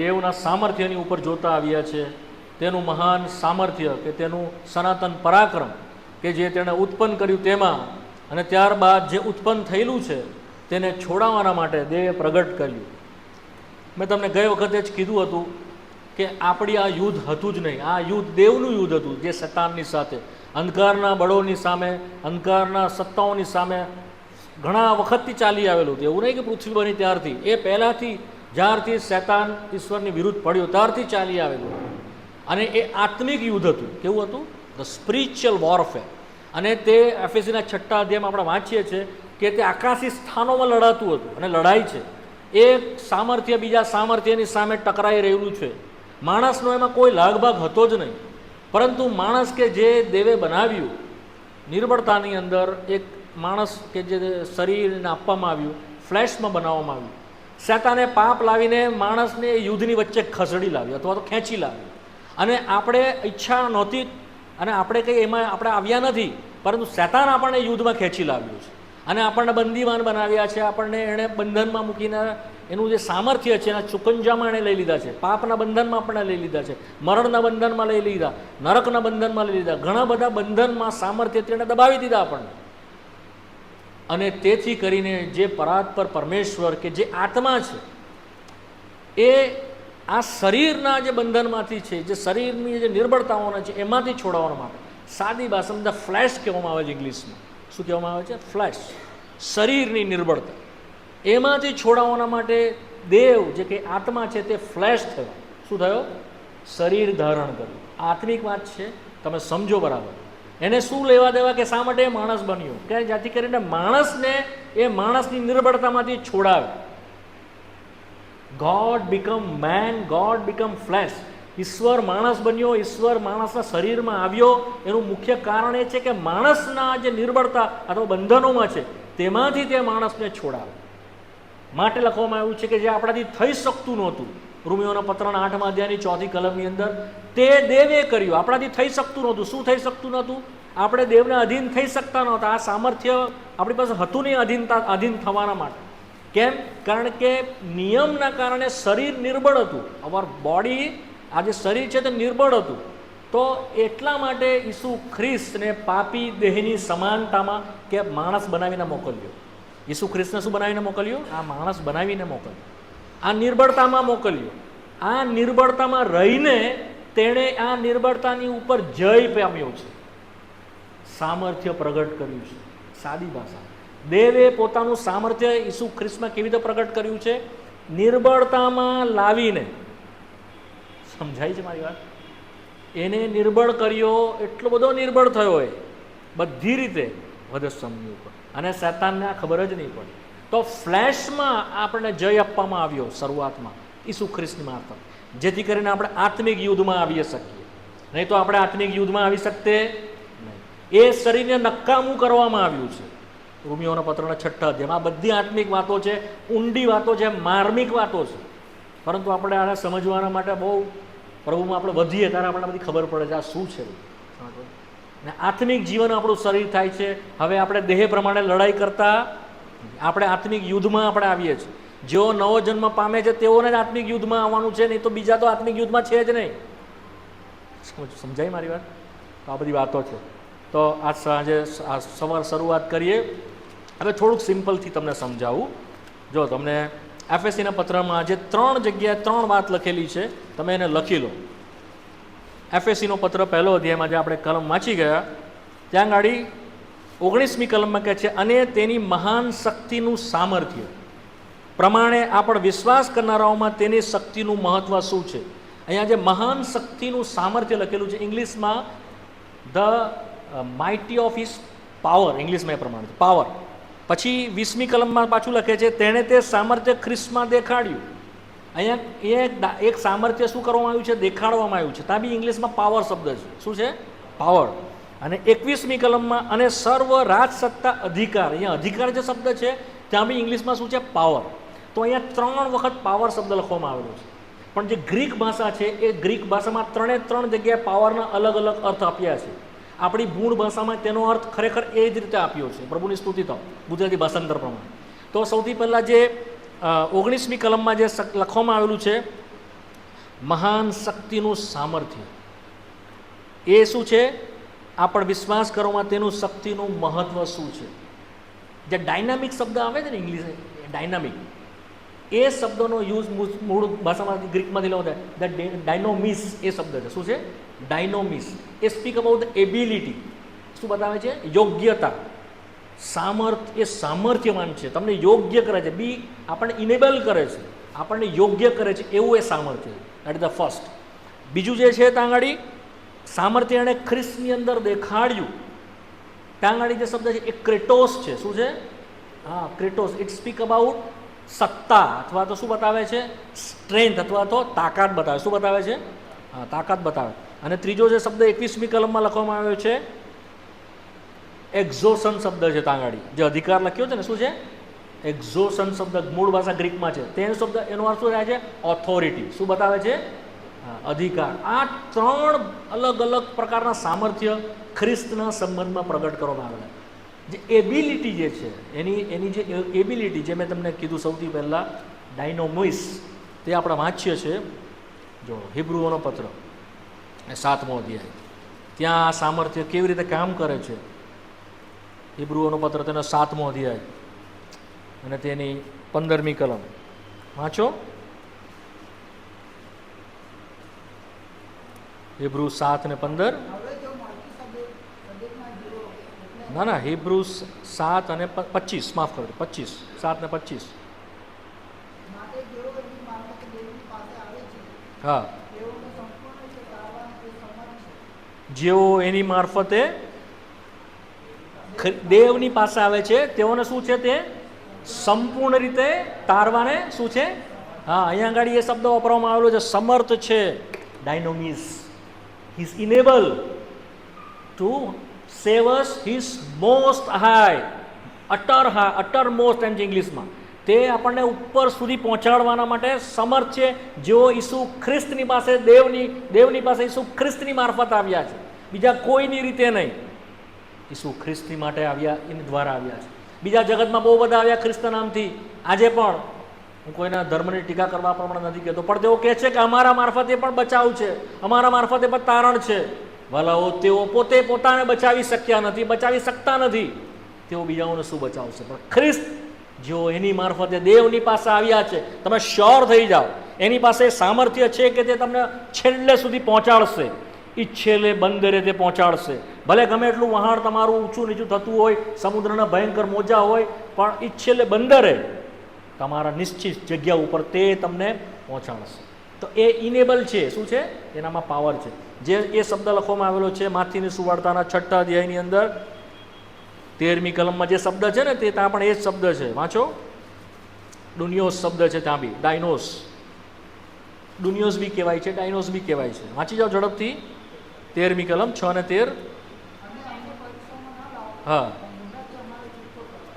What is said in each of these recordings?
દેવના સામર્થ્યની ઉપર જોતા આવ્યા છે, તેનું મહાન સામર્થ્ય કે તેનું સનાતન પરાક્રમ કે જે તેણે ઉત્પન્ન કર્યું તેમાં, અને ત્યારબાદ જે ઉત્પન્ન થયેલું છે તેને છોડાવવાના માટે દેવે પ્રગટ કર્યું. મેં તમને ગઈ વખતે જ કીધું હતું કે આપણી આ યુદ્ધ હતું જ નહીં, આ યુદ્ધ દેવનું યુદ્ધ હતું, જે શૈતાનની સાથે, અંધકારના બળોની સામે, અંધકારના સત્તાઓની સામે ઘણા વખતથી ચાલી આવેલું હતું. એવું નહીં કે પૃથ્વી બની ત્યારથી, એ પહેલાંથી જ્યારથી શૈતાન ઈશ્વરની વિરુદ્ધ પડ્યો ત્યારથી ચાલી આવેલું. અને એ આત્મિક યુદ્ધ હતું. કેવું હતું? The spiritual warfare. અને તે એફએસીના 6 અધ્યાયમાં આપણે વાંચીએ છીએ કે તે આકાશી સ્થાનોમાં લડાતું હતું. અને લડાઈ છે, એક સામર્થ્ય બીજા સામર્થ્યની સામે ટકરાઈ રહેલું છે. માણસનો એમાં કોઈ લાગભાગ હતો જ નહીં, પરંતુ માણસ કે જે દેવે બનાવ્યું નિર્બળતાની અંદર, એક માણસ કે જે શરીરને આપવામાં આવ્યું, ફ્લેશમાં બનાવવામાં આવ્યું, શૈતાને પાપ લાવીને માણસને યુદ્ધની વચ્ચે ખસેડી લાવ્યો અથવા તો ખેંચી લાવ્યો. અને આપણે ઈચ્છા નહોતી અને આપણે કંઈ એમાં આપણે આવ્યા નથી, પરંતુ શૈતાન આપણને યુદ્ધમાં ખેંચી લાવ્યું છે અને આપણને બંદીવાન બનાવ્યા છે. આપણને એણે બંધનમાં મૂકીને એનું જે સામર્થ્ય છે એના ચુકંજામાં એણે લઈ લીધા છે, પાપના બંધનમાં આપણને લઈ લીધા છે, મરણના બંધનમાં લઈ લીધા, નરકના બંધનમાં લઈ લીધા, ઘણા બધા બંધનમાં સામર્થ્ય તેણે દબાવી દીધા આપણને. અને તેથી કરીને જે પરાત્પર પરમેશ્વર કે જે આત્મા છે એ આ શરીરના જે બંધનમાંથી છે, જે શરીરની જે નિર્બળતાઓના છે એમાંથી છોડાવવા માટે, સાદી ભાષામાં ધ ફ્લેશ કહેવામાં આવે છે ઇંગ્લિશમાં. શું કહેવામાં આવે છે? ફ્લેશ. શરીરની નિર્બળતા, એમાંથી છોડાવવાના માટે દેવ જે કે આત્મા છે તે ફ્લેશ થયો. શું થયો? શરીર ધારણ કર્યું. આત્મિક વાત છે, તમે સમજો બરાબર. એને શું લેવા દેવા કે શા માટે માણસ બન્યો? કે જેથી કરીને માણસને એ માણસની નિર્બળતામાંથી છોડાવે. God become man, God become flesh. ઈશ્વર માણસ બન્યો, ઈશ્વર માણસના શરીરમાં આવ્યો. એનું મુખ્ય કારણ એ છે કે માણસના જે નિર્બળતા અથવા બંધનોમાં છે તેમાંથી તે માણસને છોડાવે. માટે લખવામાં આવ્યું છે કે જે આપણાથી થઈ શકતું નહોતું, રોમિયોના પત્રના 8મા અધ્યાયની 4મી કલમની અંદર, તે દેવે કર્યું. આપણાથી થઈ શકતું નહોતું. શું થઈ શકતું નહોતું? આપણે દેવને અધીન થઈ શકતા નહોતા. આ સામર્થ્ય આપણી પાસે હતું નહીં અધીન થવાના માટે. કેમ? કારણ કે નિયમના કારણે શરીર નિર્બળ હતું. અવર બોડી, આ જે શરીર છે તે નિર્બળ હતું. તો એટલા માટે ઈસુ ખ્રિસ્તને પાપી દેહની સમાનતામાં કે માણસ બનાવીને મોકલ્યો. ઈસુ ખ્રિસ્તને શું બનાવીને મોકલ્યો? આ માણસ બનાવીને મોકલ્યો, આ નિર્બળતામાં મોકલ્યો. આ નિર્બળતામાં રહીને તેણે આ નિર્બળતાની ઉપર જય પામ્યો છે, સામર્થ્ય પ્રગટ કર્યું છે. સાદી ભાષા, દેવે પોતાનું સામર્થ્ય ઈસુ ખ્રિસ્તમાં કેવી રીતે પ્રગટ કર્યું છે? નિર્બળતામાં લાવીને. સમજાય છે મારી વાત? એને નિર્બળ કર્યો, એટલો બધો નિર્બળ થયો એ બધી રીતે વધસ્તંભની ઉપર, અને શૈતાનને આ ખબર જ નહીં પડી. તો ફ્લેશમાં આપણને જય આપવામાં આવ્યો શરૂઆતમાં ઈસુ ખ્રિસ્તની મારફત, જેથી કરીને આપણે આત્મિક યુદ્ધમાં આવી શકીએ. નહીં તો આપણે આત્મિક યુદ્ધમાં આવી શકતે નહીં. એ શરીરને નકામું કરવામાં આવ્યું છે. રોમિયોના પત્રના 6 અધ્યાયમાં આ બધી આત્મિક વાતો છે, ઊંડી વાતો છે, માર્મિક વાતો છે. પરંતુ આપણે આને સમજવાના માટે બહુ પ્રભુમાં આપણે વધીએ ત્યારે આપણને બધી ખબર પડે છે આ શું છે. ને આત્મિક જીવન આપણું શરીર થાય છે. હવે આપણે દેહ પ્રમાણે લડાઈ કરતા, આપણે આત્મિક યુદ્ધમાં આપણે આવીએ છીએ. જેઓ નવો જન્મ પામે છે તેઓને જ આત્મિક યુદ્ધમાં આવવાનું છે, નહીં તો બીજા તો આત્મિક યુદ્ધમાં છે જ નહીં. સમજાય મારી વાત? તો આ બધી વાતો છે. તો આજ સાંજે સવાર શરૂઆત કરીએ. હવે થોડુંક સિમ્પલથી તમને સમજાવું. જો તમને એફએસીના પત્રમાં જે 3 જગ્યાએ 3 વાત લખેલી છે, તમે એને લખી લો. એફએસીનો પત્ર 1લો અધ્યાયમાં જે આપણે કલમ વાંચી ગયા, ત્યાં ગાડી 19મી કલમમાં કહે છે, અને તેની મહાન શક્તિનું સામર્થ્ય પ્રમાણે આપણે વિશ્વાસ કરનારાઓમાં તેની શક્તિનું મહત્વ શું છે. અહીંયા જે મહાન શક્તિનું સામર્થ્ય લખેલું છે, ઇંગ્લિશમાં the mighty of his power, ઇંગ્લિશમાં એ પ્રમાણે પાવર. પછી 20મી કલમમાં પાછું લખે છે, તેણે તે સામર્થ્ય ખ્રિસ્તમાં દેખાડ્યું. અહીંયા એક સામર્થ્ય શું કરવામાં આવ્યું છે? દેખાડવામાં આવ્યું છે. ત્યાં બી ઇંગ્લિશમાં પાવર શબ્દ છે. શું છે? પાવર. અને 21મી કલમમાં અને સર્વ રાજસત્તા અધિકાર, અહીંયા અધિકાર જે શબ્દ છે ત્યાં બી ઇંગ્લિશમાં શું છે? પાવર. તો અહીંયા 3 વખત પાવર શબ્દ લખવામાં આવેલો છે. પણ જે ગ્રીક ભાષા છે એ ગ્રીક ભાષામાં 3 જગ્યાએ પાવરના અલગ અલગ અર્થ આપ્યા છે. આપણી મૂળ ભાષામાં તેનો અર્થ ખરેખર એ જ રીતે આપ્યો છે. પ્રભુની સ્તુતિ થાવ ગુજરાતી ભાષાંતર પ્રમાણે. તો સૌથી પહેલાં જે 19મી કલમમાં જે લખવામાં આવેલું છે મહાન શક્તિનું સામર્થ્ય. એ શું છે? આપણે વિશ્વાસ કરવામાં તેનું શક્તિનું મહત્વ શું છે. જે ડાયનામિક શબ્દ આવે છે ને ઇંગ્લિશ ડાયનામિક, એ શબ્દનો યુઝ મૂળ ભાષામાંથી ગ્રીકમાંથી લેવો થાય. ધ ડાયનોમિસ એ શબ્દ છે. શું છે? ડાયનોમિસ. એ સ્પીક અબાઉટ ધ એબિલિટી. શું બતાવે છે? યોગ્યતા. એ સામર્થ્યવાન છે, તમને યોગ્ય કરે છે, આપણને ઇનેબલ કરે છે, આપણને યોગ્ય કરે છે, એવું એ સામર્થ્ય. That is the first. બીજું જે છે ત્યાં આગળ સામર્થ્ય એણે ખ્રિસ્તની અંદર દેખાડ્યું. ત્યાં આગળ જે શબ્દ છે એ ક્રેટોસ છે. શું છે? હા, ક્રેટોસ. ઇટ સ્પીક અબાઉટ સત્તા, અથવા તો શું બતાવે છે? સ્ટ્રેન્થ, અથવા તો તાકાત બતાવે. શું બતાવે છે? હા, તાકાત બતાવે. અને ત્રીજો જે શબ્દ 21મી કલમમાં લખવામાં આવ્યો છે, એક્ઝોશન શબ્દ છે. ત્યાં આગળ જે અધિકાર લખ્યો છે ને, શું છે? એક્ઝોશન શબ્દ મૂળ ભાષા ગ્રીકમાં છે. તેનો શબ્દ એનો અર્થ શું થાય છે? ઓથોરિટી. શું બતાવે છે? અધિકાર. આ 3 અલગ અલગ પ્રકારના સામર્થ્ય ખ્રિસ્તના સંબંધમાં પ્રગટ કરવામાં આવેલા. જે એબિલિટી જે છે એની જે એબિલિટી, જે મેં તમને કીધું સૌથી પહેલાં, ડાયનોમિસ, તે આપણે વાંચ્ય છે. જો હિબ્રુઓનો પત્ર 7મો અધ્યાય, ત્યાં આ સામર્થ્ય કેવી રીતે કામ કરે છે. હિબ્રુઓનો પત્ર તેનો 7મો અધ્યાય અને તેની 15મી કલમ વાંચો. હિબ્રુ 7 અને 15. ના, હિબ્રુ 7 અને 25, માફ કરજો, 25, 7 ને 25. હા, જેઓ એની મારફતે દેવની પાસે આવે છે, તેઓને શું છે? તે સંપૂર્ણ રીતે તારવાને શું છે? હા, અહીંયા આગળ એ શબ્દ વાપરવામાં આવેલો છે, સમર્થ છે. ડાયનોમિસ. He is enabled to save us his most high, uttermost એમ છે ઇંગ્લિશમાં. તે આપણને ઉપર સુધી પહોંચાડવાના માટે સમર્થ છે, જેઓ ઈસુ ખ્રિસ્તની પાસે દેવની પાસે ઈસુ ખ્રિસ્તની મારફત આવ્યા છે, બીજા કોઈની રીતે નહીં. ઈસુ ખ્રિસ્તની માટે આવ્યા, એની દ્વારા આવ્યા છે. બીજા જગતમાં બહુ બધા આવ્યા ખ્રિસ્ત નામથી. આજે પણ હું કોઈના ધર્મની ટીકા કરવા પ્રમાણે નથી કહેતો, પણ તેઓ કહે છે કે અમારા મારફતે પણ બચાવ છે, અમારા મારફતે પણ તારણ છે. ભલાઓ, તેઓ પોતે પોતાને બચાવી શક્યા નથી, બચાવી શકતા નથી, તેઓ બીજાઓને શું બચાવશે? પણ ખ્રિસ્ત જેઓ એની મારફતે દેવની પાસે આવ્યા છે, તમે શ્યોર થઈ જાઓ, એની પાસે સામર્થ્ય છે કે તે તમને છેલ્લે સુધી પહોંચાડશે. ઈચ્છેલે બંદરે તે પહોંચાડશે. ભલે ગમે એટલું વહાણ તમારું ઊંચું નીચું થતું હોય, સમુદ્રના ભયંકર મોજા હોય, પણ ઈચ્છેલે બંદરે તમારા નિશ્ચિત જગ્યા ઉપર તે તમને પહોંચાડશે. તો એ ઇનેબલ છે. શું છે? એનામાં પાવર છે. જે એ શબ્દ લખવામાં આવેલો છે માથીની સુવાર્તાના 6ઠા અધ્યાયની અંદર 13મી કલમમાં જે શબ્દ છે ને, તે ત્યાં પણ એ જ શબ્દ છે. વાંચો. ડુનિયોસ શબ્દ છે ત્યાં બી. ડાયનોસ, ડુનિયોસ બી કહેવાય છે, ડાયનોસ બી કહેવાય છે. વાંચી જાઓ ઝડપથી. 13મી કલમ 6 અને 13. હા,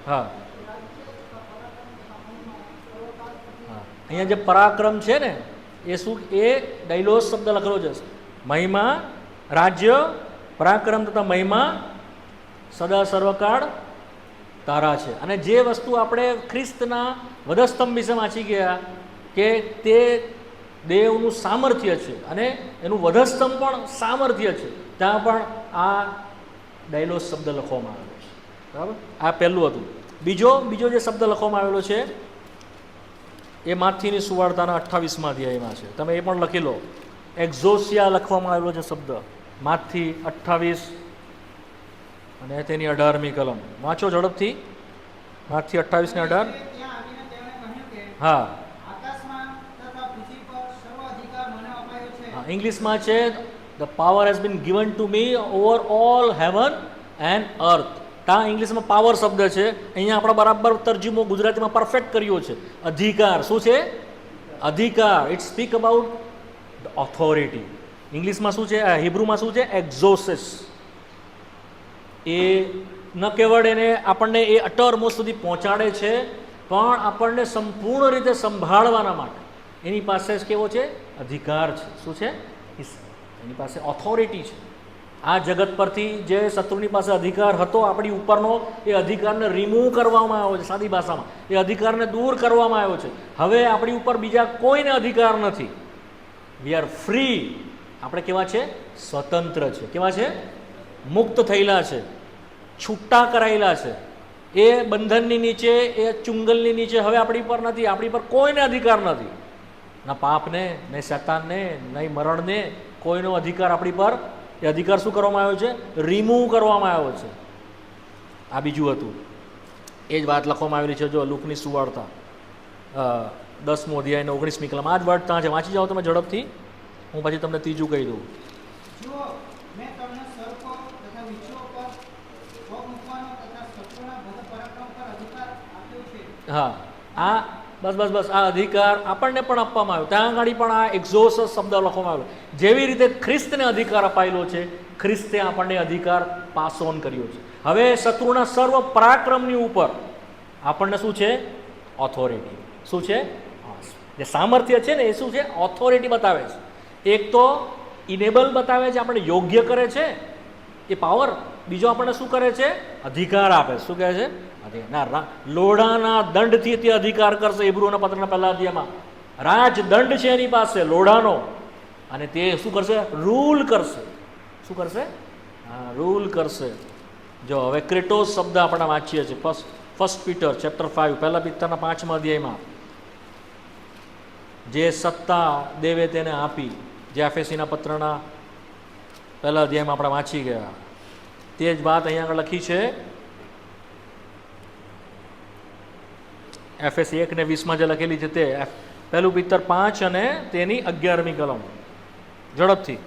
હા, અહીંયા જે પરાક્રમ છે ને, એ શું? એ ડાયલોસ શબ્દ લખેલો છે. મહિમા, રાજ્ય, પરાક્રમ તથા મહિમા સદા સર્વકાળ તારા છે. અને જે વસ્તુ આપણે ખ્રિસ્તના વધસ્તંભ વિશે વાંચી ગયા કે તે દેવનું સામર્થ્ય છે અને એનું વધસ્તંભ પણ સામર્થ્ય છે, ત્યાં પણ આ ડાયલોસ શબ્દ લખવામાં આવેલો છે. બરાબર? આ પહેલું હતું. બીજો જે શબ્દ લખવામાં આવેલો છે એ માથીની સુવાર્તાના 28મા અધ્યાયમાં છે. તમે એ પણ લખી લો. એક્ઝોસિયા લખવામાં આવેલો છે શબ્દ. માથી 28 અને તેની 18મી કલમ. વાંચો ઝડપથી. માથી 28 ને 18. હા, ઇંગ્લિશમાં છે the power has been given to me over all heaven and earth. ત્યાં ઇંગ્લિશમાં પાવર શબ્દ છે, અહીંયા આપણે બરાબર તરજીમો ગુજરાતીમાં પરફેક્ટ કર્યો છે. અધિકાર. શું છે? અધિકાર. It speak about the authority. ઇંગ્લિશમાં શું છે? હિબ્રુમાં શું છે? એક્ઝોસિસ. એ ન કેવળ એને આપણને એ અટરમોસ્ટ સુધી પહોંચાડે છે, પણ આપણને સંપૂર્ણ રીતે સંભાળવાના માટે એની પાસે કેવો છે? અધિકાર છે. શું છે? એની પાસે ઓથોરિટી છે. આ જગત પરથી જે શત્રુની પાસે અધિકાર હતો આપણી ઉપરનો, એ અધિકારને રિમૂવ કરવામાં આવ્યો છે. સાદી ભાષામાં એ અધિકારને દૂર કરવામાં આવ્યો છે. હવે આપણી ઉપર બીજા કોઈને અધિકાર નથી. વી આર ફ્રી, આપણે કેવા છે? સ્વતંત્ર છે. કેવા છે? મુક્ત થયેલા છે, છૂટા કરાયેલા છે. એ બંધનની નીચે, એ ચુંગલની નીચે હવે આપણી પર નથી. આપણી પર કોઈને અધિકાર નથી, ના પાપને, નહીં શૈતાનને, નહીં મરણને, કોઈનો અધિકાર આપણી પર. એ અધિકાર શું કરવામાં આવ્યો છે? રિમૂવ કરવામાં આવ્યો છે. આ બીજું હતું. એ જ વાત લખવામાં આવેલી છે. જો લૂકની સુવાર્તા 10મો અધ્યાય 19મી કલમ, આ જ વર્ડ ત્યાં છે. વાંચી જાઓ તમે ઝડપથી, હું પછી તમને ત્રીજું કહી દઉં. હા, આ બસ આ અધિકાર આપણને પણ આપવામાં આવ્યો. ત્યાં આગળ પણ આ એક્ઝોસ શબ્દ લખવામાં આવ્યો. જેવી રીતે ખ્રિસ્તને અધિકાર અપાયેલો છે, ખ્રિસ્તે આપણને અધિકાર પાસ ઓન કર્યો છે. હવે શત્રુના સર્વ પરાક્રમની ઉપર આપણને શું છે? ઓથોરિટી. શું છે? જે સામર્થ્ય છે ને એ શું છે? ઓથોરિટી બતાવે છે. એક તો ઇનેબલ બતાવે છે, આપણે યોગ્ય કરે છે એ પાવર. બીજો આપણને શું કરે છે? અધિકાર આપે. શું કહે છે? લોઢાના દંડથી તે અધિકાર કરશે. ઈબ્રુઓના પત્રના પહેલા અધ્યાયમાં રાજદંડ છે એની પાસે, લોઢાનો, અને તે શું કરશે? રૂલ કરશે. શું કરશે? હા, રૂલ કરશે. જો હવે ક્રેટોસ શબ્દ આપણે વાંચીએ છીએ ફર્સ્ટ પીટર ચેપ્ટર 5, પહેલા પિત્તરના 5મા અધ્યાયમાં. જે સત્તા દેવે તેને આપી, જે એફેસીના પત્રના પહેલા અધ્યાયમાં આપણે વાંચી ગયા, તે જ વાત અહીંયા આગળ લખી છે. એફએસી 1:20 જે લખેલી છે તે પહેલું પિત્તર 5 અને તેની 11મી કલમ. ઝડપથી.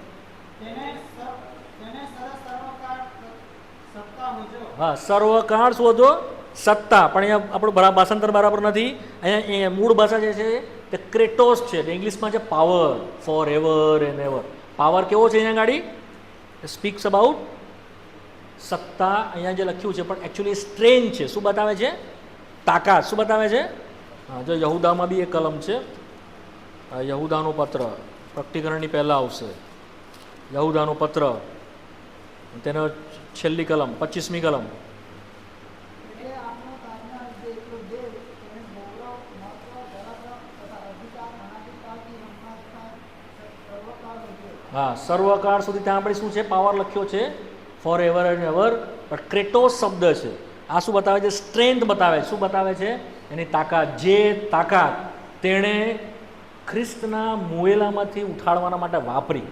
હા, સર્વકાળ શોધો સત્તા, પણ અહીંયા આપણું ભાષાંતર બરાબર નથી. અહીંયા મૂળ ભાષા જે છે તે ક્રેટોસ છે. ઇંગ્લિશમાં છે power, for ever and ever. Power કેવો છે અહીંયા ગાડી? સ્પીક્સ અબાઉટ સત્તા. અહીંયા જે લખ્યું છે પણ એકચ્યુઅલી સ્ટ્રેન્થ છે. શું બતાવે છે? તાકાત. શું બતાવે છે? હા, જો યહૂદામાં બી એક કલમ છે, યહૂદાનો પત્ર, પ્રકટીકરણની પહેલાં આવશે. યહૂદાનો પત્ર, તેનો છેલ્લી કલમ 25મી કલમ. હા, સર્વકાળ સુધી. ત્યાં આપણે શું છે? પાવર લખ્યો છે, ફોર એવર એન્ડ એવર. પણ ક્રેટોસ શબ્દ છે. આ શું બતાવે છે? સ્ટ્રેન્થ બતાવે છે. શું બતાવે છે? એની તાકાત. જે તાકાત તેણે ખ્રિસ્તના મુએલામાંથી ઉઠાડવાના માટે વાપરી,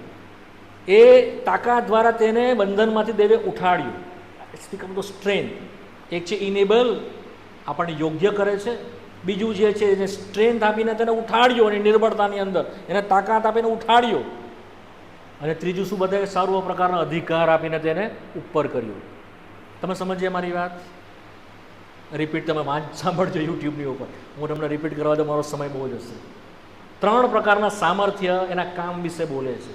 એ તાકાત દ્વારા તેને બંધનમાંથી દેવે ઉઠાડ્યું. It's become the strength. એક છે ઇનેબલ, આપણને યોગ્ય કરે છે. બીજું જે છે એને સ્ટ્રેન્થ આપીને તેને ઉઠાડ્યો, અને નિર્બળતાની અંદર એને તાકાત આપીને ઉઠાડ્યો. અને ત્રીજું શું બતાવે? સર્વ પ્રકારના અધિકાર આપીને તેને ઉપર કર્યો. તમે સમજીએ મારી વાત? રિપીટ તમે સાંભળજો યુટ્યુબની ઉપર. હું તમને રિપીટ કરવા દઉં, મારો સમય બહુ જ હશે. 3 પ્રકારના સામર્થ્ય એના કામ વિશે બોલે છે.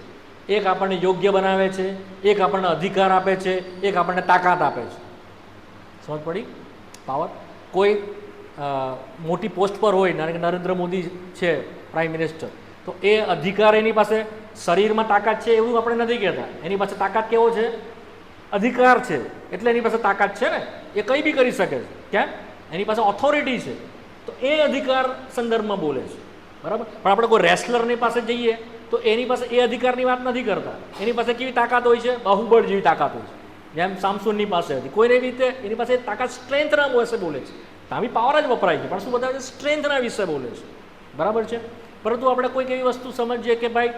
એક આપણને યોગ્ય બનાવે છે, એક આપણને અધિકાર આપે છે, એક આપણને તાકાત આપે છે. સમજ પડી? પાવર. કોઈ મોટી પોસ્ટ પર હોય, નરેન્દ્ર મોદી છે પ્રાઇમ મિનિસ્ટર, તો એ અધિકાર એની પાસે શરીરમાં તાકાત છે એવું આપણે નથી કહેતા. એની પાસે તાકાત કેવો છે? અધિકાર છે, એટલે એની પાસે તાકાત છે ને. એ કંઈ બી કરી શકે છે. કેમ? એની પાસે ઓથોરિટી છે. તો એ અધિકાર સંદર્ભમાં બોલે છે. બરાબર? પણ આપણે કોઈ રેસલરની પાસે જઈએ તો એની પાસે એ અધિકારની વાત નથી કરતા. એની પાસે કેવી તાકાત હોય છે? બાહુબળ જેવી તાકાત હોય છે, જેમ સામસુનની પાસે હતી. કોઈને એવી રીતે એની પાસે તાકાત સ્ટ્રેન્થના વિશે બોલે છે. ત્યાં બી પાવર જ વપરાય છે, પણ શું બતાવે છે? સ્ટ્રેન્થના વિશે બોલે છે. બરાબર છે? પરંતુ આપણે કોઈક એવી વસ્તુ સમજીએ કે ભાઈ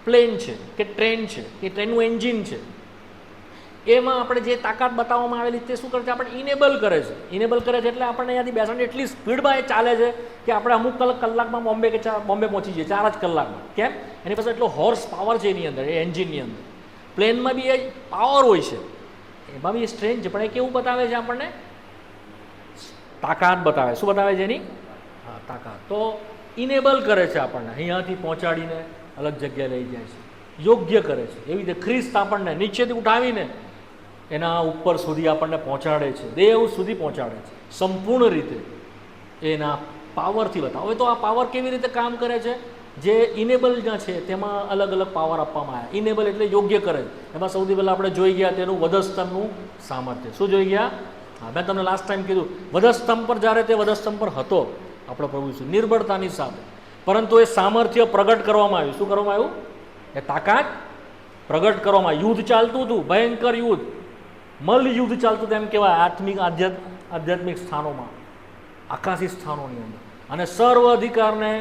પ્લેન છે કે ટ્રેન છે, કે ટ્રેનનું એન્જિન છે, એમાં આપણે જે તાકાત બતાવવામાં આવેલી તે શું કરે છે? આપણે ઇનેબલ કરે છે. ઇનેબલ કરે છે એટલે આપણને અહીંયાથી બેસવાની એટલી સ્પીડમાં એ ચાલે છે કે આપણે અમુક કલાકમાં બોમ્બે પહોંચી જઈએ, 4 જ કલાકમાં. કેમ? એની પાસે એટલો હોર્સ પાવર છે એની અંદર, એ એન્જિનની અંદર. પ્લેનમાં બી એ પાવર હોય છે, એમાં બી એ સ્ટ્રેન્થ છે, પણ એ કેવું બતાવે છે? આપણને તાકાત બતાવે. શું બતાવે છે? એની તાકાત. તો ઇનેબલ કરે છે આપણને, અહીંયાથી પહોંચાડીને અલગ જગ્યાએ લઈ જાય છે, યોગ્ય કરે છે. એવી રીતે ખ્રિસ્ત આપણને નીચેથી ઉઠાવીને એના ઉપર સુધી આપણને પહોંચાડે છે, દેવ સુધી પહોંચાડે છે સંપૂર્ણ રીતે એના પાવરથી. બતાવો. હવે તો આ પાવર કેવી રીતે કામ કરે છે? જે ઇનેબલ જ્યાં છે તેમાં અલગ અલગ પાવર આપવામાં આવ્યા. ઇનેબલ એટલે યોગ્ય કરે છે. એમાં સૌથી પહેલાં આપણે જોઈ ગયા તેનું વધસ્તંભનું સામર્થ્ય. શું જોઈ ગયા? હા, મેં તમને લાસ્ટ ટાઈમ કીધું, વધસ્તંભ પર જ્યારે તે વધસ્તંભ પર હતો આપણો પ્રભુ ઈસુ નિર્બળતાની સાથે, પરંતુ એ સામર્થ્ય પ્રગટ કરવામાં આવ્યું. શું કરવામાં આવ્યું? એ તાકાત પ્રગટ કરવામાં. યુદ્ધ ચાલતું હતું, ભયંકર યુદ્ધ, મલ્લ યુદ્ધ ચાલતું હતું એમ કહેવાય, આધ્યાત્મિક સ્થાનોમાં, આકાશી સ્થાનોની અંદર. અને સર્વ અધિકારને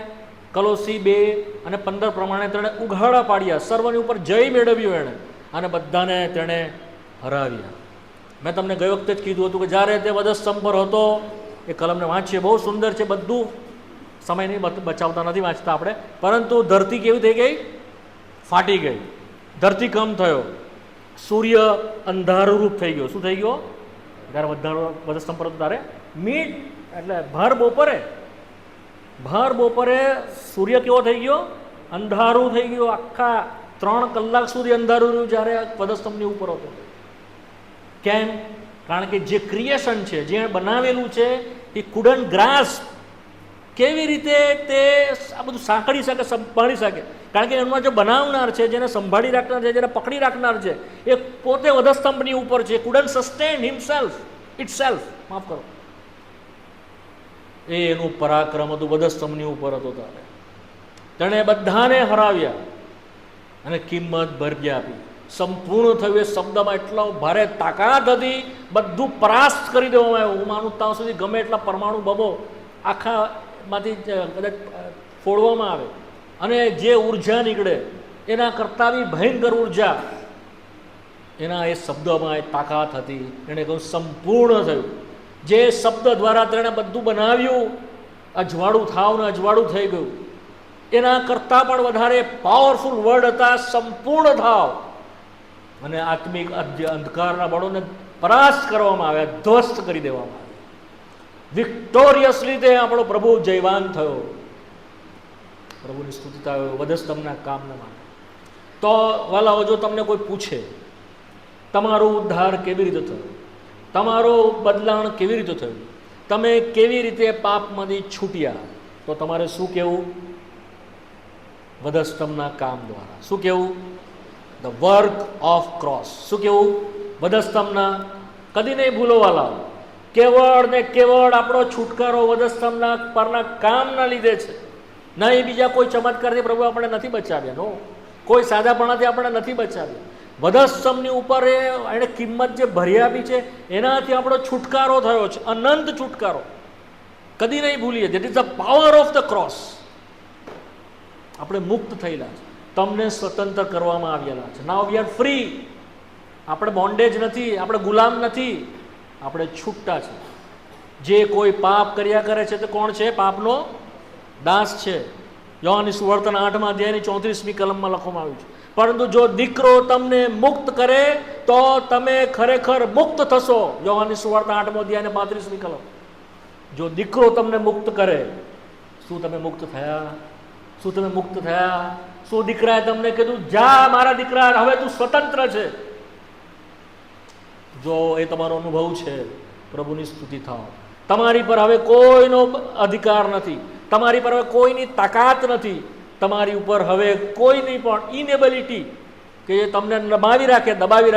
કલોસી 2:15 પ્રમાણે તેણે ઉઘાડા પાડ્યા, સર્વની ઉપર જય મેળવ્યો એણે, અને બધાને તેણે હરાવ્યા. મેં તમને ગઈ વખતે જ કીધું હતું કે જ્યારે તે વધસ્તંભ પર હતો, એ કલમને વાંચીએ, બહુ સુંદર છે, બધું સમય નહીં બચાવતા નથી વાંચતા આપણે, પરંતુ ધરતી કેવી થઈ ગઈ? ફાટી ગઈ, ધરતીકંપ થયો, સૂર્ય અંધારુરૂપ થઈ ગયો. શું થઈ ગયો? જ્યારે વધસ્તંભ પર હતો ત્યારે મિડ એટલે ભર બપોરે સૂર્ય કેવો થઈ ગયો? અંધારું થઈ ગયું. આખા 3 કલાક સુધી અંધારું રહ્યું જ્યારે વધસ્તંભની ઉપર હતો. કેમ? કારણ કે જે ક્રિએશન છે, જે બનાવેલું છે, એ કુડન્ટ ગ્રાસ્પ. કેવી રીતે તે આ બધું સાંકળી શકે, સંભાળી શકે? કારણ કે એમાં જે બનાવનાર છે, જેને સંભાળી રાખનાર છે, જેને પકડી રાખનાર છે, એ પોતે વધસ્તંભની ઉપર છે. કુડન્ટ સસ્ટેન ઇટસેલ્ફ, માફ કરો, એ એનું પરાક્રમ હતું, વધસ્તંભની ઉપર હતો. ત્યારે તેણે બધાને હરાવ્યા અને કિંમત ભરજી આપી. સંપૂર્ણ થયું એ શબ્દમાં એટલો ભારે તાકાત હતી, બધું પરાસ્ત કરી દેવામાં આવ્યું. હું માનું ત્યાં સુધી ગમે એટલા પરમાણુ બમો આખામાંથી કદાચ ફોડવામાં આવે અને જે ઉર્જા નીકળે એના કરતાં બી ભયંકર ઉર્જા એના એ શબ્દમાં એ તાકાત હતી. એણે કહ્યું સંપૂર્ણ થયું. જે શબ્દ દ્વારા તેણે બધું બનાવ્યું, અજવાળું થાવ ને અજવાળું થઈ ગયું, એના કરતાં પણ વધારે પાવરફુલ વર્ડ હતા, સંપૂર્ણ થાવ. અને આત્મિક અંધકારના બળોને પરાસ્ત કરવામાં આવ્યા, ધ્વસ્ત કરી દેવામાં આવ્યા. વિક્ટોરિયસલી તે આપણો પ્રભુ જયવાન થયો. પ્રભુની સ્તુતિ થાય વધસ્તંભના કામને માટે. તો વાલાઓ, જો તમને કોઈ પૂછે તમારો ઉદ્ધાર કેવી રીતે થયો, તમારો બદલાણ કેવી રીતે થયું, તમે કેવી રીતે પાપમાંથી છૂટ્યા, તો તમારે શું કહેવું? વધસ્તંભના કામ દ્વારા. શું કહેવું? The work of cross. શું કહેવું? વધસ્તંભના. કદી નહીં ભૂલો વાલા, કેવળ ને કેવળ આપણો છુટકારો વધસ્તંભના પરના કામના લીધે છે. નહીં બીજા કોઈ ચમત્કારથી પ્રભુ આપણે નથી બચાવ્યા. નો, કોઈ સાદાપણાથી આપણે નથી બચાવ્યા. વધસ્તંભની ઉપર એણે કિંમત જે ભરી આપી છે, એનાથી આપણો છુટકારો થયો છે, અનંત છુટકારો. કદી નહીં ભૂલીએ. That is the power of the cross. આપણે મુક્ત થયેલા છે, તમને સ્વતંત્ર કરવામાં આવેલા છે. Now we are free. આપણે બોન્ડેજ નથી, આપણે ગુલામ નથી, આપણે છૂટા છે. જે કોઈ પાપ કર્યા કરે છે તે કોણ છે? પાપનો દાસ છે. યોહાનની સુવાર્તાના 8મા અધ્યાયની 34મી કલમમાં લખવામાં આવ્યું છે. પરંતુ જો દીકરો તમને મુક્ત કરે તો તમે ખરેખર મુક્ત થશો. યોહાનની સુવાર્તા 8મો અધ્યાય 35મી કલમ. જો દીકરો તમને મુક્ત કરે, શું તમે મુક્ત થયા? શું તમે મુક્ત થયા? શું દીકરાએ તમને કીધું, જા મારા દીકરા, હવે તું સ્વતંત્ર છે? જો એ તમારો અનુભવ છે, પ્રભુની સ્તુતિ થાઓ. તમારી પર હવે કોઈનો અધિકાર નથી, તમારી પર હવે કોઈની તાકાત નથી, તમારી ઉપર હવે કોઈની પણ ઇનેબિલિટી કે જે તમને દબાવી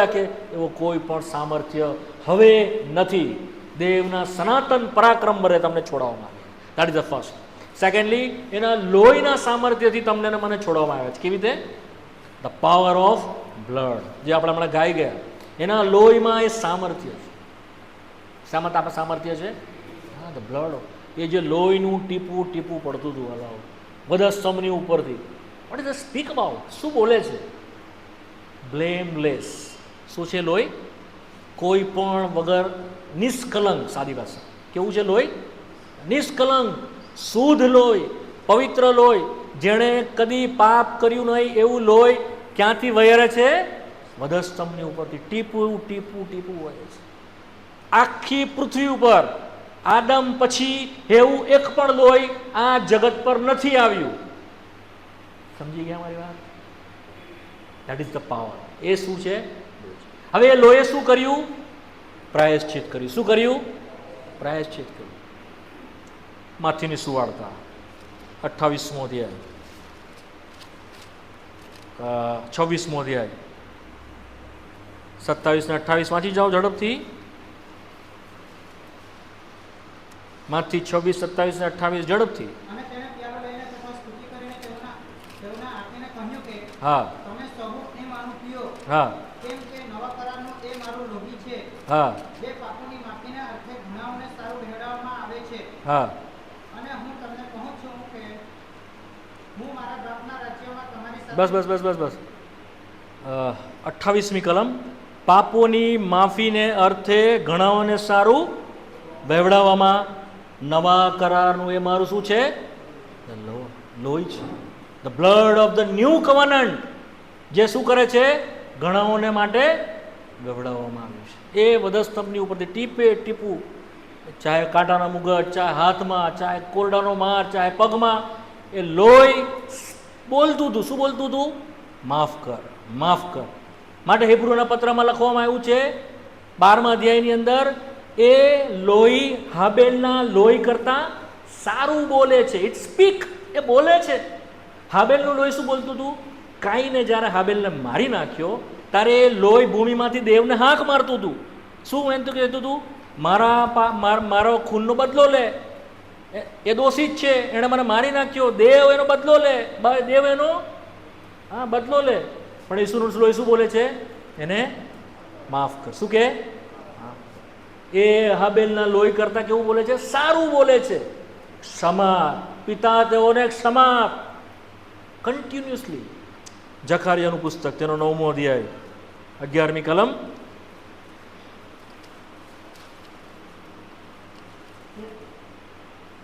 રાખે એવો કોઈ પણ સામર્થ્ય હવે નથી. દેવના સનાતન પરાક્રમ વડે તમને છોડાવવામાં આવે. That is the first. Secondly, એના લોહીના સામર્થ્યથી તમને મને છોડવામાં આવે છે. કેવી રીતે? ધ પાવર ઓફ બ્લડ, જે આપણે હમણાં ગાઈ ગયા. એના લોહીમાં એ સામર્થ્ય છે. શામાં આપણે સામર્થ્ય છે? હા, ધ બ્લડ. એ જે લોહીનું ટીપું ટીપું પડતું હતું હલાવો વધસ્તંભની ઉપરથી. What is the speak about? શું બોલે છે? બ્લેમલેસ. શું છે લોહી? કોઈ પણ વગર, નિષ્કલંક. સાદી ભાષા કેવું છે લોહી? નિષ્કલંક, શુદ્ધ લોહી, પવિત્ર લોહી, જેણે કદી પાપ કર્યું નહીં એવું લોહી ક્યાંથી વહેરે છે? વધસ્તંભની ઉપરથી ટીપું ટીપું ટીપું વહે છે. આખી પૃથ્વી ઉપર આદમ પછી એવું એક પણ લોહી આ જગત પર નથી આવ્યું. સમજી ગયા મારી વાત? That is the power. એ શું છે? હવે એ લોહીએ શું કર્યું? પ્રાયશ્ચિત કર્યું. શું કર્યું? પ્રાયશ્ચિત કર્યું. માથીની સુવાર્તા 28મો અધ્યાય, 26મો અધ્યાય, 27 ને 28 વાંચી જાઓ ઝડપથી. માથી 26, 27 ને 28 ઝડપથી. દેવના આપીને કહ્યું કે હા તમે સહુ એ મારું પીઓ, હા કેમ કે નવા કરારનું એ મારું લોહી છે. હા જે પાપોની માફીના અર્થે ઘણાઓને સારું વહેરાવવામાં આવે છે. હા અને હું તમને કહું છું કે હું મારા બાપના રાજ્યમાં તમારી સાથે બસ બસ બસ બસ બસ 28મી કલમ, પાપોની માફીને અર્થે ઘણાઓને સારું વહેવડાવવામાં નવા કરારનું એ મારું શું છે? લોહી છે. The blood of the new covenant, જે શું કરે છે? ઘણાઓને માટે વહેવડાવવામાં આવ્યું છે. એ વધસ્તંભની ઉપરથી ટીપે ટીપું, ચાહે કાંટાના મુગટ, ચાહે હાથમાં, ચાહે કોરડાનો માર, ચાહે પગમાં, એ લોહી બોલતું હતું. શું બોલતું હતું? માફ કર, માફ કર. માટે હિબ્રુના પત્રમાં લખવામાં આવ્યું છે 12મા અધ્યાયની અંદર, એ લોહી હાબેલના લોહી કરતા સારું બોલે છે. ઇટ સ્પીક, એ બોલે છે. હાબેલનું લોહી શું બોલતું હતું? કાઈને જ્યારે હાબેલને મારી નાખ્યો ત્યારે એ લોહી ભૂમિમાંથી દેવને હાંક મારતું હતું. શું એમ તો કહેતું હતું? મારો ખૂનનો બદલો લે, એ દોષિત છે, એણે મને મારી નાખ્યો, દેવ એનો બદલો લે, દેવ એનો બદલો લે. પણ ઈસુનું લોહી શું બોલે છે? એને માફ કર. શું કે? એ હાબેલના લોહી કરતા કેવું બોલે છે? સારું બોલે છે. ક્ષમા, પિતા તેઓને ક્ષમા, કન્ટિન્યુઅસલી. જખારિયાનું પુસ્તક, તેનો 9મો અધ્યાય 11મી કલમ.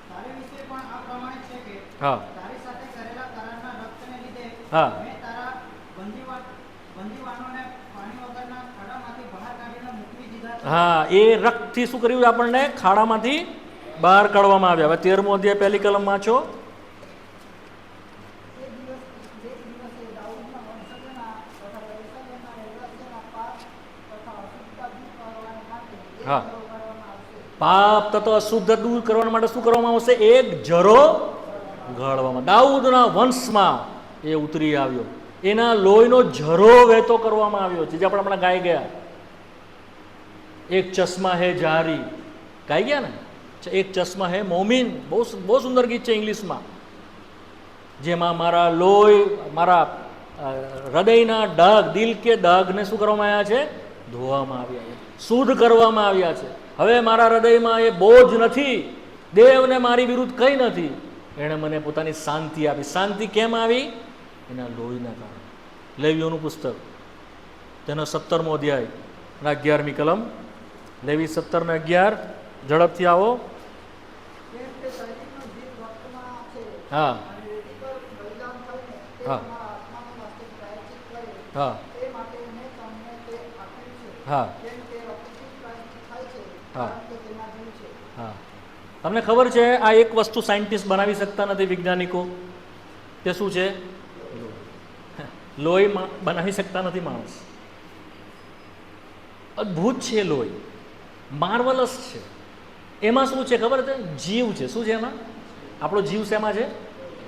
તારે વિશે પણ આ પ્રમાણે છે કે હા તારી સાથે કરેલા કરારના રક્તને લીધે હા મેં તારા બંદીવાનોને પાણી વગરના ખાડામાંથી બહાર કાઢીને મૂકવી દીધા છે. હા, એ રક્તથી શું કર્યું? આપણને ખાડામાંથી બહાર કાઢવામાં આવ્યા. હવે 13મો અધ્યાય 1લી કલમ વાંચો. જે દિવસે દાઉદના વંશજોના તથા યરૂશલેમના રહેવાસીઓના પાપ તથા અશુદ્ધતા દૂર કરવાને માટે એક હા. ઝરો ઉગાડવામાં આવશે. પાપ તત્વ અશુદ્ધ દૂર કરવા માટે શું કરવામાં આવશે? એક ઝરો ગાળવામાં. દાઉદના વંશમાં એ ઉતરી આવ્યો, એના લોહીનો ઝરો વહેતો કરવામાં આવ્યો છે. જે આપણે હમણાં ગાઈ ગયા, એક ચશ્મા હે જારી, ગાઈ ગયા ને? એક ચશ્મા હે મોમીન, બહુ બહુ સુંદર ગીત છે ઇંગ્લિશમાં. જેમાં મારા લોહી, મારા હૃદયના ડાઘ, દિલ કે ડાઘને શું કરવામાં આવ્યા છે? ધોવામાં આવ્યા છે, શુદ્ધ કરવામાં આવ્યા છે. હવે મારા હૃદયમાં એ બોજ નથી, દેવને મારી વિરુદ્ધ કંઈ નથી. એણે મને પોતાની શાંતિ આપી. શાંતિ કેમ આવી? એના લોહીના કારણે. લેવીઓનું પુસ્તક, તેનો 17મો અધ્યાય 11મી કલમ. લેવી 17:11, ઝડપથી આવો. કેમ કે શરીરનો જીવ રક્તમાં છે હા અને વેદી પર બલિદાન થઈને તે હા. તમારા આત્માને વાસ્તે પ્રાયશ્ચિત કરે, હા તે માટે મેં તમને તે આપ્યું છે. હા કેમ કે રક્તથી પ્રાયશ્ચિત થાય છે, હા. કારણ કે તેમાં જીવ છે. હા, તમને ખબર છે આ એક વસ્તુ સાયન્ટિસ્ટ બનાવી શકતા નથી, વૈજ્ઞાનિકો. તે શું છે? લોહી બનાવી શકતા નથી માણસ. અદ્ભુત છે લોહી, માર્વલસ છે. એમાં શું છે ખબર છે? જીવ છે. શું છે એમાં? આપણો જીવ શેમાં છે?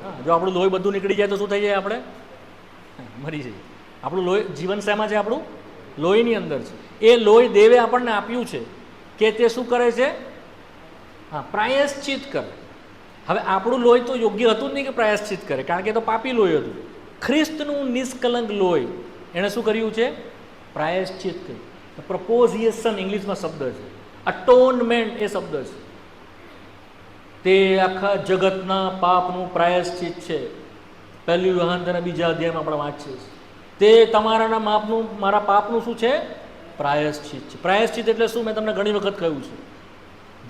હા, જો આપણું લોહી બધું નીકળી જાય તો શું થઈ જાય? આપણે મરી જઈએ. આપણું લોહી, જીવન શેમાં છે? આપણું લોહીની અંદર છે. એ લોહી દેવે આપણને આપ્યું છે કે તે શું કરે છે? હા, પ્રાયશ્ચિત કરે. હવે આપણું લોહી તો યોગ્ય હતું જ નહીં કે પ્રાયશ્ચિત કરે, કારણ કે એ તો પાપી લોહી હતું. ખ્રિસ્તનું નિષ્કલંક લોહી એણે શું કર્યું છે? પ્રાયશ્ચિત કર્યું. પ્રપોઝિએશન ઇંગ્લિશમાં શબ્દ છે, અટોનમેન્ટ એ શબ્દ છે. તે આખા જગતના પાપનું પ્રાયશ્ચિત છે. 1 યોહાન તેના 2 અધ્યાયમાં આપણે વાંચીએ છીએ. તે તમારાના માપનું, મારા પાપનું શું છે? પ્રાયશ્ચિત છે. પ્રાયશ્ચિત એટલે શું? મેં તમને ઘણી વખત કહ્યું છે,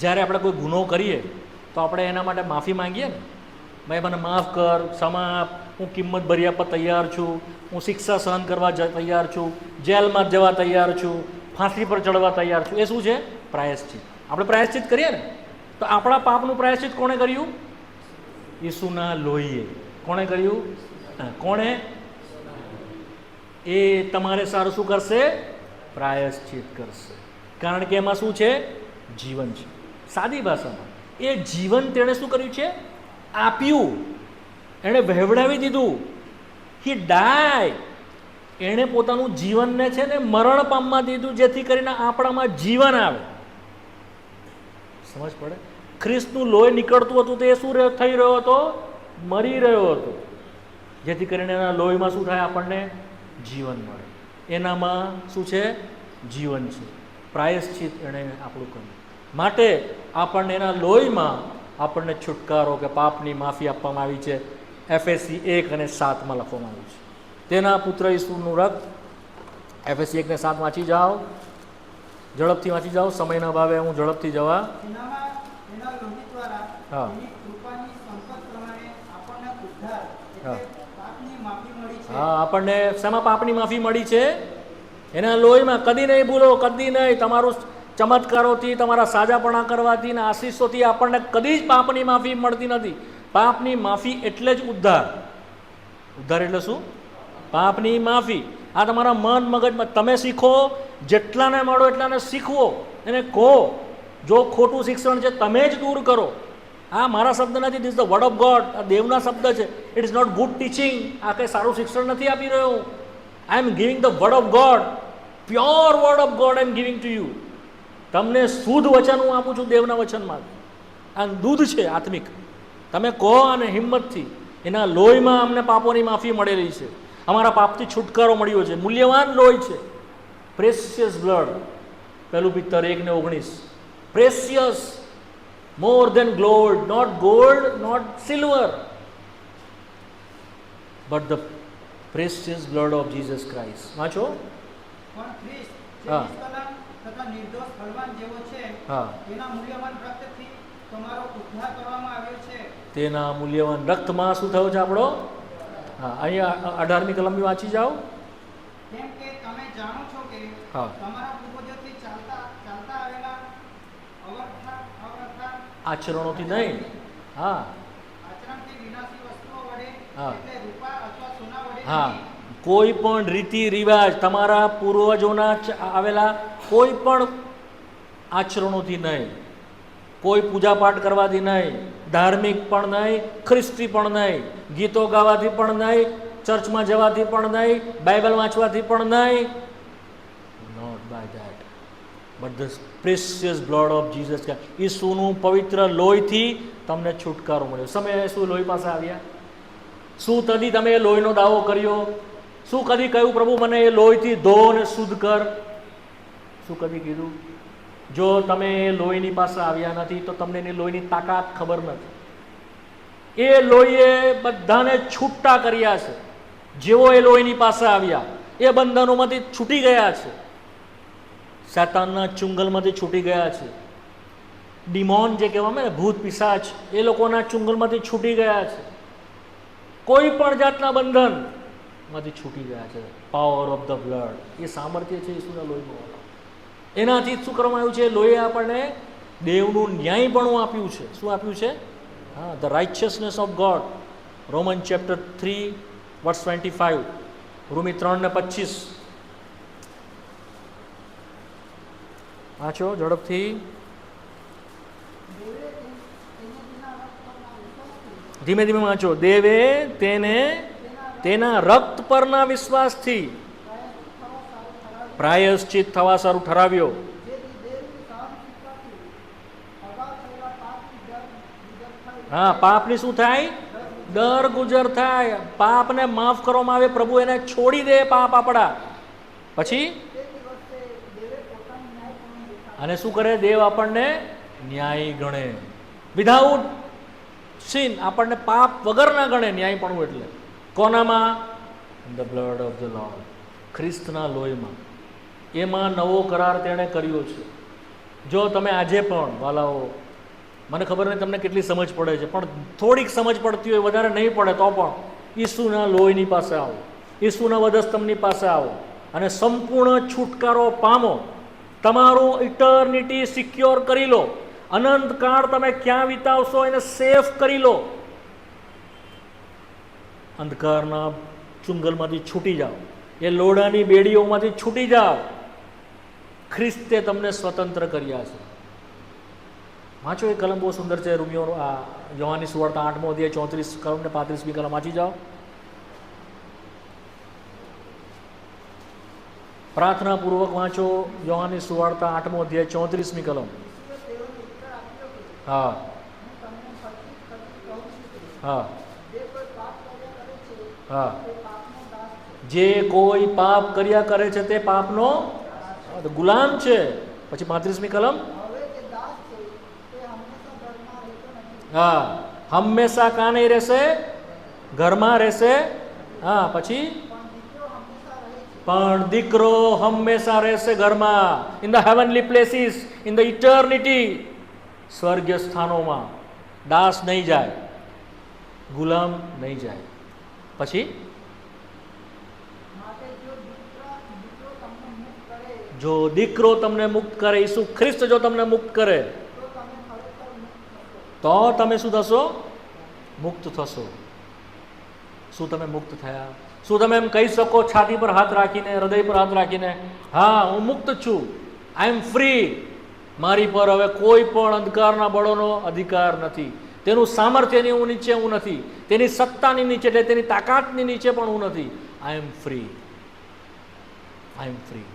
જ્યારે આપણે કોઈ ગુનો કરીએ તો આપણે એના માટે માફી માંગીએ ને, ભાઈ મને માફ કર, ક્ષમા આપ, હું કિંમત ભરી આપવા તૈયાર છું, હું શિક્ષા સહન કરવા તૈયાર છું, જેલમાં જવા તૈયાર છું, ફાંસી પર ચડવા તૈયાર છું. એ શું છે? પ્રાયશ્ચિત. આપણે પ્રાયશ્ચિત કરીએ ને, તો આપણા પાપનું પ્રાયશ્ચિત કોણે કર્યું? ઈસુના લોહીએ. કોણે કર્યું? કોણે? એ તમારે સારું શું કરશે? પ્રાયશ્ચિત કરશે. કારણ કે એમાં શું છે? જીવન છે. સાદી ભાષામાં એ જીવન તેણે શું કર્યું છે? આપ્યું. એણે વહેવડાવી દીધું. હી ડાય. એણે પોતાનું જીવનને છે ને મરણ પામવા દીધું, જેથી કરીને આપણામાં જીવન આવે. સમજ પડે? ખ્રિસ્તનું લોહી નીકળતું હતું તો એ શું થઈ રહ્યો હતો? મરી રહ્યો હતો. જેથી કરીને એના લોહીમાં શું થાય? આપણને જીવન મળે. એનામાં શું છે? જીવન છે. પ્રાયશ્ચિત એણે આપણું કર્યું માટે આપણને એના લોહીમાં આપણને છુટકારો કે પાપની માફી આપવામાં આવી છે. એફએસી 1 અને 7 લખવામાં આવ્યું છે. તેના પુત્ર ઈસુનું રક્ત. એફએસી 1 ને 7 વાંચી જાઓ, ઝડપથી વાંચી જાઓ, સમયના ભાવે હું ઝડપથી જવા. એના લોહી દ્વારા હા. એની કૃપાની સંપત પ્રમાણે આપણને ઉદ્ધાર હા. એટલે પાપની માફી મળી છે. હા, આપણને શેમાં પાપની માફી મળી છે? એના લોહીમાં. કદી નહીં ભૂલો, કદી નહીં. તમારું ચમત્કારોથી, તમારા સાજાપણા કરવાથી ને આશીષોથી આપણને કદી જ પાપની માફી મળતી નથી. પાપની માફી એટલે જ ઉદ્ધાર. ઉદ્ધાર એટલે શું? પાપની માફી. આ તમારા મન મગજમાં તમે શીખો, જેટલાને મળો એટલાને શીખવો, એને કહો. જો ખોટું શિક્ષણ છે તમે જ દૂર કરો. આ મારા શબ્દ નથી, this the word of God. આ દેવના શબ્દ છે. It is not good teaching. આ કંઈ સારું શિક્ષણ નથી આપી રહ્યો હું. I am giving the word of God, pure word of God I am giving to you. તમને શુદ્ધ વચન હું આપું છું દેવના વચનમાં. આ દૂધ છે આત્મિક. તમે કહો અને હિંમતથી. એના લોહીમાં અમને પાપોની માફી મળેલી છે. અમારા પાપથી છુટકારો મળ્યો છે. મૂલ્યવાન લોહી છે. Precious blood. પહેલું પિત્તર 1:19. Precious, more than gold. Not gold, not silver, but the precious blood of Jesus Christ. વાંચો. પણ ખ્રિસ્ત જે હા. નિષ્કલંક તથા નિર્દોષ બળવાન જેવો છે, હા. તેના મૂલ્યવાન રક્તથી તમારો ઉદ્ધાર કરવામાં આવ્યો છે. તેના મૂલ્યવાન રક્તમાં શું થયો છે આપણો? હા, અહીંયા 18મી કલમની વાંચી જાઓ. કેમ કે તમે જાણો છો કે હા. તમારા પૂર્વજોથી ચાલતા આવેલા અવરથા આચરણોથી નહીં. હા. આચરણથી વિનાશી વસ્તુઓ વડે, હા. એટલે રૂપા અથવા સોના વડે હા, નહીં, કોઈ પણ રીતિ રિવાજ, તમારા પૂર્વજોના આવેલા કોઈ પણ આચરણોથી નહીં, કોઈ પૂજાપાઠ કરવાથી નહીં, ધાર્મિક પણ નહીં, ખ્રિસ્તી પણ નહીં, ગીતો ગાવાથી પણ નહીં, ચર્ચમાં જવાથી પણ નહીં, બાઇબલ વાંચવાથી પણ નહીં. Not by that, but the precious blood of Jesus Christ. ઈસુનું પવિત્ર લોહીથી તમને છુટકારો મળ્યો. સમય શું લોહી પાસે આવ્યા? શું કદી તમે એ લોહીનો દાવો કર્યો? શું કદી કહ્યું પ્રભુ મને એ લોહીથી ધો અને શુદ્ધ કર? શું કદી કીધું? જો તમે એ લોહીની પાસે આવ્યા નથી તો તમને એની લોહીની તાકાત ખબર નથી. એ લોહીએ બધાને છૂટા કર્યા છે. જેવો એ લોહીની પાસે આવ્યા એ બંધનોમાંથી છૂટી ગયા છે. શેતાનના ચુંગલમાંથી છૂટી ગયા છે. ડિમોન જે કહેવામાં ને ભૂત પિશાચ, એ લોકોના ચુંગલમાંથી છૂટી ગયા છે. કોઈ પણ જાતના બંધનમાંથી છૂટી ગયા છે. પાવર ઓફ ધ બ્લડ, એ સામર્થ્ય છે ઈસુના લોહીનું. એનાથી શું કરવામાં આવ્યું છે? લોહી આપણને દેવનું ન્યાયપણું આપ્યું છે. શું આપ્યું છે? હા, the righteousness of God. Roman chapter 3:25. રોમી 3:25 વાંચો ઝડપથી. ધીમે ધીમે વાંચો. દેવે તેને તેના રક્ત પરના વિશ્વાસથી પ્રાયશ્ચિત થવા સારું ઠરાવ્યો. હા, પાપની શું થાય? દર ગુજર થાય. પાપને માફ કરવામાં આવે. પ્રભુ એને છોડી દે પાપ આપણા. પછી અને શું કરે? દેવ આપણને ન્યાયી ગણે. વિધાઉટ સિન આપણને પાપ વગર ના ગણે. ન્યાયપણું એટલે કોનામાં? The blood of the Lord. ખ્રિસ્તના લોહીમાં. એમાં નવો કરાર તેણે કર્યો છે. જો તમે આજે પણ વાલાઓ, મને ખબર નહીં તમને કેટલી સમજ પડે છે, પણ થોડીક સમજ પડતી હોય, વધારે નહીં પડે તો પણ ઈસુના લોહીની પાસે આવો, ઈસુના વધસ્તંભની પાસે આવો અને સંપૂર્ણ છુટકારો પામો. તમારું ઇટર્નિટી સિક્યોર કરી લો. અનંતકાળ તમે ક્યાં વિતાવશો એને સેફ કરી લો. અંધકારના ચુંગલમાંથી છૂટી જાઓ. એ લોડાની બેડીઓમાંથી છૂટી જાઓ. ખ્રિસ્તે તમને સ્વતંત્ર કર્યા છે. વાંચો એ કલમ બહુ સુંદર છે. રોમિયો આ યોહાનની સુવાર્તા 8મો અધ્યાય 34 કલમ ને 35મી કલમ વાંચી જાઓ. પ્રાર્થના પૂર્વક વાંચો યોહાનની સુવાર્તા 8મો અધ્યાય 34મી કલમ. હા હા હા, એ પાપનો દાસ છે. જે કોઈ પાપ કર્યા કરે છે તે પાપનો ગુલામ છે. પછી 35મી કલમ, હવે જે દાસ છે તે હંમેશા ઘરમાં રહેતો નથી, હા, હંમેશા કાં નહીં રહેશે? ઘરમાં રહેશે. હા, પછી પણ દીકરો હંમેશા રહે છે. પણ દીકરો હંમેશા રહેશે ઘરમાં. In the heavenly places, in the eternity, સ્વર્ગીય સ્થાનોમાં. દાસ નહીં જાય, ગુલામ નહીં જાય. પછી માટે દીકરો તમને મુક્ત કરે જો દીકરો તમને મુક્ત કરે, ઈસુ ખ્રિસ્ત જો તમને મુક્ત કરે, તો તમે ખરેખર મુક્ત થશો. તો તમે શું થશો? મુક્ત થશો. શું તમે મુક્ત થયા? શું તમે એમ કહી શકો છાતી પર હાથ રાખીને, હૃદય પર હાથ રાખીને, હા હું મુક્ત છું, આઈ એમ ફ્રી, મારી પર હવે કોઈ પણ અંધકારના બળોનો અધિકાર નથી, તેનું સામર્થ્યની હું નીચે હું નથી, તેની સત્તાની નીચે એટલે તેની તાકાતની નીચે પણ હું નથી. આઈ એમ ફ્રી, આઈ એમ ફ્રી.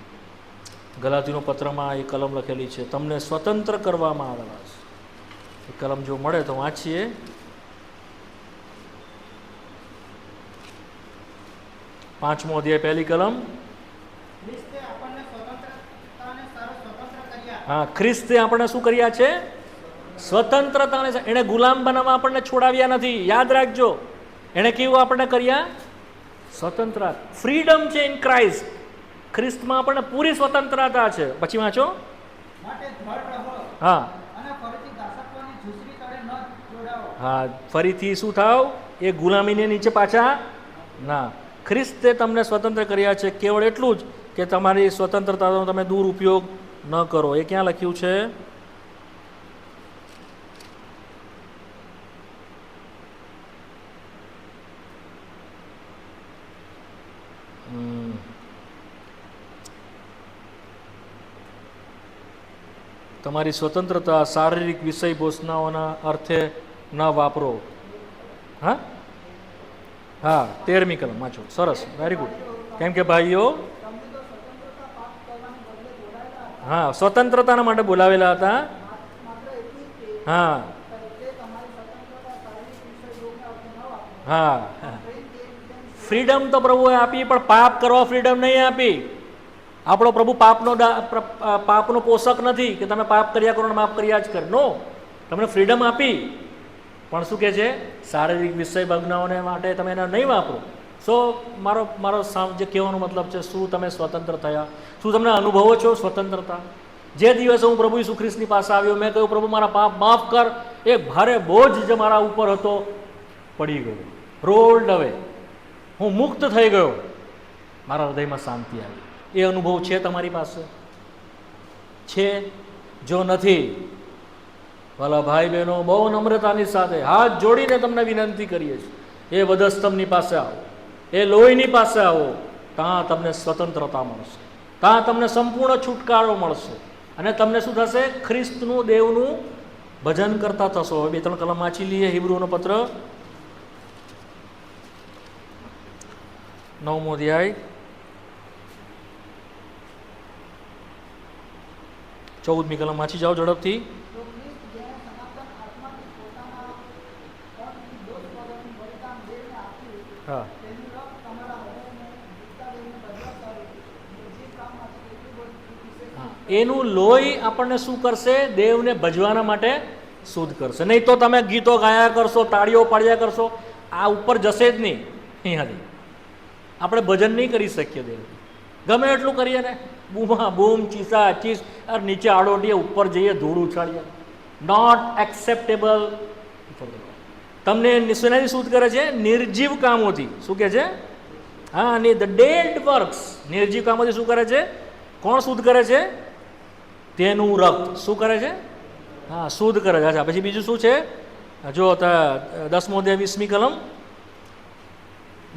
ગલાતીનો પત્રમાં એ કલમ લખેલી છે, તમને સ્વતંત્ર કરવામાં આવેલા છે. એ કલમ જો મળે તો વાંચીએ. પાંચમો અધ્યાય, પહેલી કલમ. ખ્રિસ્તે આપણને સ્વતંત્રતાને સ્વતંત્ર કર્યા. હા, ખ્રિસ્તે આપણને શું કર્યા છે? સ્વતંત્રતાને. એણે ગુલામ બનાવવા આપણને છોડાવ્યા નથી. યાદ રાખજો, એણે કેવું આપણને કર્યા? સ્વતંત્ર. ફ્રીડમ છે ઇન ક્રાઇસ્ટ. ખ્રિસ્તમાં આપણને પૂરી સ્વતંત્રતા છે. પછી વાંચો. માટે દ્રઢ રહો હા, અને ફરીથી દાસત્વની ઝૂંસરી તળે ન જોડાઓ. હા, ફરીથી શું થાવ? એ ગુલામીને નીચે પાછા ના. ખ્રિસ્તે તમને સ્વતંત્ર કર્યા છે, કેવળ એટલું જ કે તમારી સ્વતંત્રતાનો તમે દુરુપયોગ ન કરો. એ ક્યાં લખ્યું છે? તમારી સ્વતંત્રતા શારીરિક વિષય ભોજનાઓના અર્થે ન વાપરો. હા, હા, 13મી કલમ વાંચો. સરસ, વેરી ગુડ. કેમ કે ભાઈઓ, તમને તો સ્વતંત્રતા પ્રાપ્ત કરવાને બદલે બોલાયેલા હતા. હા, સ્વતંત્રતાના માટે બોલાવેલા હતા. માત્ર એટલું જ કે હા, તે તમારી સ્વતંત્રતા શારીરિક વિષય યોગના અર્થે ન વાપરો. હા, પ્રેમ તે રીતે ફ્રીડમ તો પ્રભુએ આપી, પણ પાપ કરવા ફ્રીડમ નહીં આપી. આપણો પ્રભુ પાપનો પોષક નથી કે તમે પાપ કર્યા કરો ને માફ કર્યા જ કર. નો, તમને ફ્રીડમ આપી, પણ શું કહે છે? શારીરિક વિષય ભાવનાઓને માટે તમે એને નહીં વાપરો. મારો જે કહેવાનો મતલબ છે, શું તમે સ્વતંત્ર થયા? શું તમને અનુભવો છો સ્વતંત્રતા? જે દિવસે હું પ્રભુ ઈસુ ખ્રિસ્તની પાસે આવ્યો, મેં કહ્યું પ્રભુ મારા પાપ માફ કર, એક ભારે બોજ જે મારા ઉપર હતો પડી ગયો, રોલ્ડ અવે, હું મુક્ત થઈ ગયો, મારા હૃદયમાં શાંતિ આવી. એ અનુભવ છે તમારી પાસે? છે? જો નથી, વાલા ભાઈ બહેનો, બહુ નમ્રતાની સાથે હાથ જોડીને તમને વિનંતી કરીએ છીએ, એ વધસ્તંભની પાસે આવો, એ લોહીની પાસે આવો. ત્યાં તમને સ્વતંત્રતા મળશે, ત્યાં તમને સંપૂર્ણ છુટકારો મળશે, અને તમને શું થશે? ખ્રિસ્તનું, દેવનું ભજન કરતા થશો. હવે 2-3 કલમ વાંચી લઈએ. હિબ્રુનો પત્ર 9મો અધ્યાય 14મી કલમ વાંચી જાઓ ઝડપથી. તો ખ્રિસ્ત જેણે સનાતન આત્માથી પોતાના પણથી દોષ વગરનું બલિદાન દેવને આપ્યું, હા, તેનું રક્ત તમારા હૃદયને જીવતા દેવને બદલા સારું નિર્જીવ કામમાંથી એટલું બધું વિશેષ હા, એનું લોહી આપણને શું કરશે? દેવને ભજવાના માટે શુદ્ધ કરશે. નહીં તો તમે ગીતો ગાયા કરશો, તાળીઓ પાડ્યા કરશો, આ ઉપર જશે જ નહીં. અહીંયાથી આપણે ભજન નહીં કરી શકીએ. દેવ ગમે એટલું કરીએ ને, બૂમા બૂમ, ચીસા ચીસ, નીચે આડોટીએ, ઉપર જઈએ ધૂળ ઉછાળીએ, નોટ એક્સેપ્ટેબલ. તમને શેનાથી શુદ્ધ કરે છે? નિર્જીવ કામોથી. શું કહે છે? હા, ધ ડેડ વર્ક્સ. નિર્જીવ કામોથી શું કરે છે? કોણ શુદ્ધ કરે છે? તેનું રક્ત શું કરે છે? હા, શુદ્ધ કરે છે. અચ્છા, પછી બીજું શું છે? જો 10મો અધ્યાય 20મી કલમ.